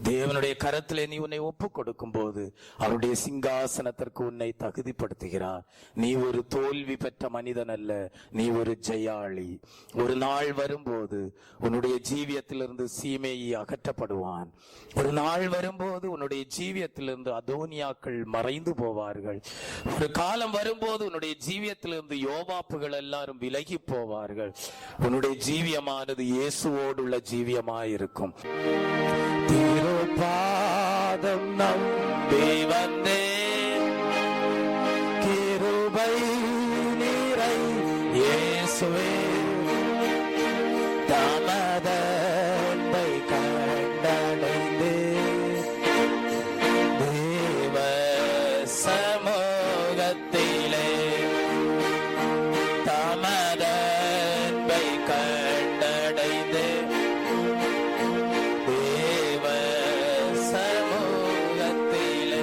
தேவனுடைய கரத்திலே நீ உன்னை ஒப்பு கொடுக்கும் போது அவருடைய சிங்காசனத்திற்கு உன்னை தகுதிப்படுத்துகிறார். நீ ஒரு தோல்வி பெற்ற மனிதன் அல்ல, நீ ஒரு ஜெயாளி. ஒரு நாள் வரும்போது உன்னுடைய ஜீவியத்திலிருந்து சீமேயி அகற்றப்படுவான். ஒரு நாள் வரும்போது உன்னுடைய ஜீவியத்திலிருந்து அதோனியாக்கள் மறைந்து போவார்கள். ஒரு காலம் வரும்போது உன்னுடைய ஜீவியத்திலிருந்து யோவாப்புகள் எல்லாரும் விலகி போவார்கள். உன்னுடைய ஜீவியமானது இயேசுவோடுள்ள ஜீவியமாயிருக்கும். பாதம் நம்பி வந்தேன், கிருபை நீரை இயேசுவே, தமது அன்பை கண்டடைந்தே தேவ சமூகத்திலே, தமது அன்பை கண்டடைந்தே தேவ சமூகத்திலே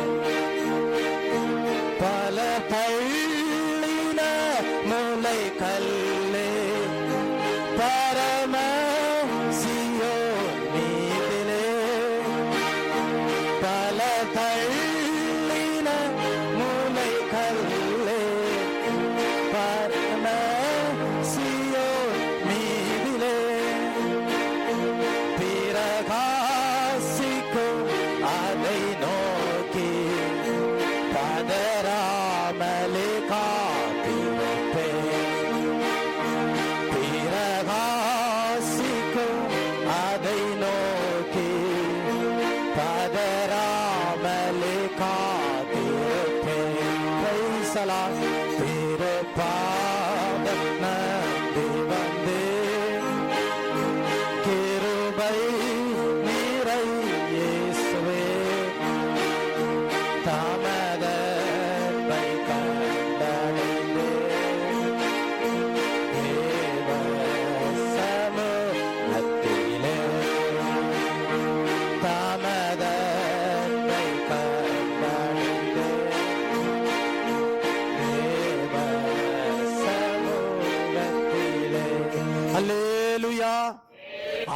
காத்திருப்பேன். Praise the Lord. திருப்பாதம் நம்பி வந்தேன். கிருபை நீரை இயேசுவே, தாமதத்தை கண்டடைந்தேன். தேவ சமூகத்திலே தாமதத்தை கண்டடைந்தேன். தேவ சமூகத்திலே. அல்லேலூயா.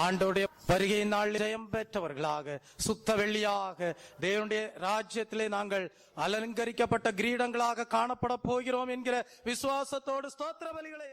ஆண்டோடைய வருகை நாள் ஜெயம் பெற்றவர்களாக சுத்த வெள்ளியாக தேவனுடைய ராஜ்யத்திலே நாங்கள் அலங்கரிக்கப்பட்ட கிரீடங்களாக காணப்பட போகிறோம் என்கிற விசுவாசத்தோடு ஸ்தோத்திர பலிகளை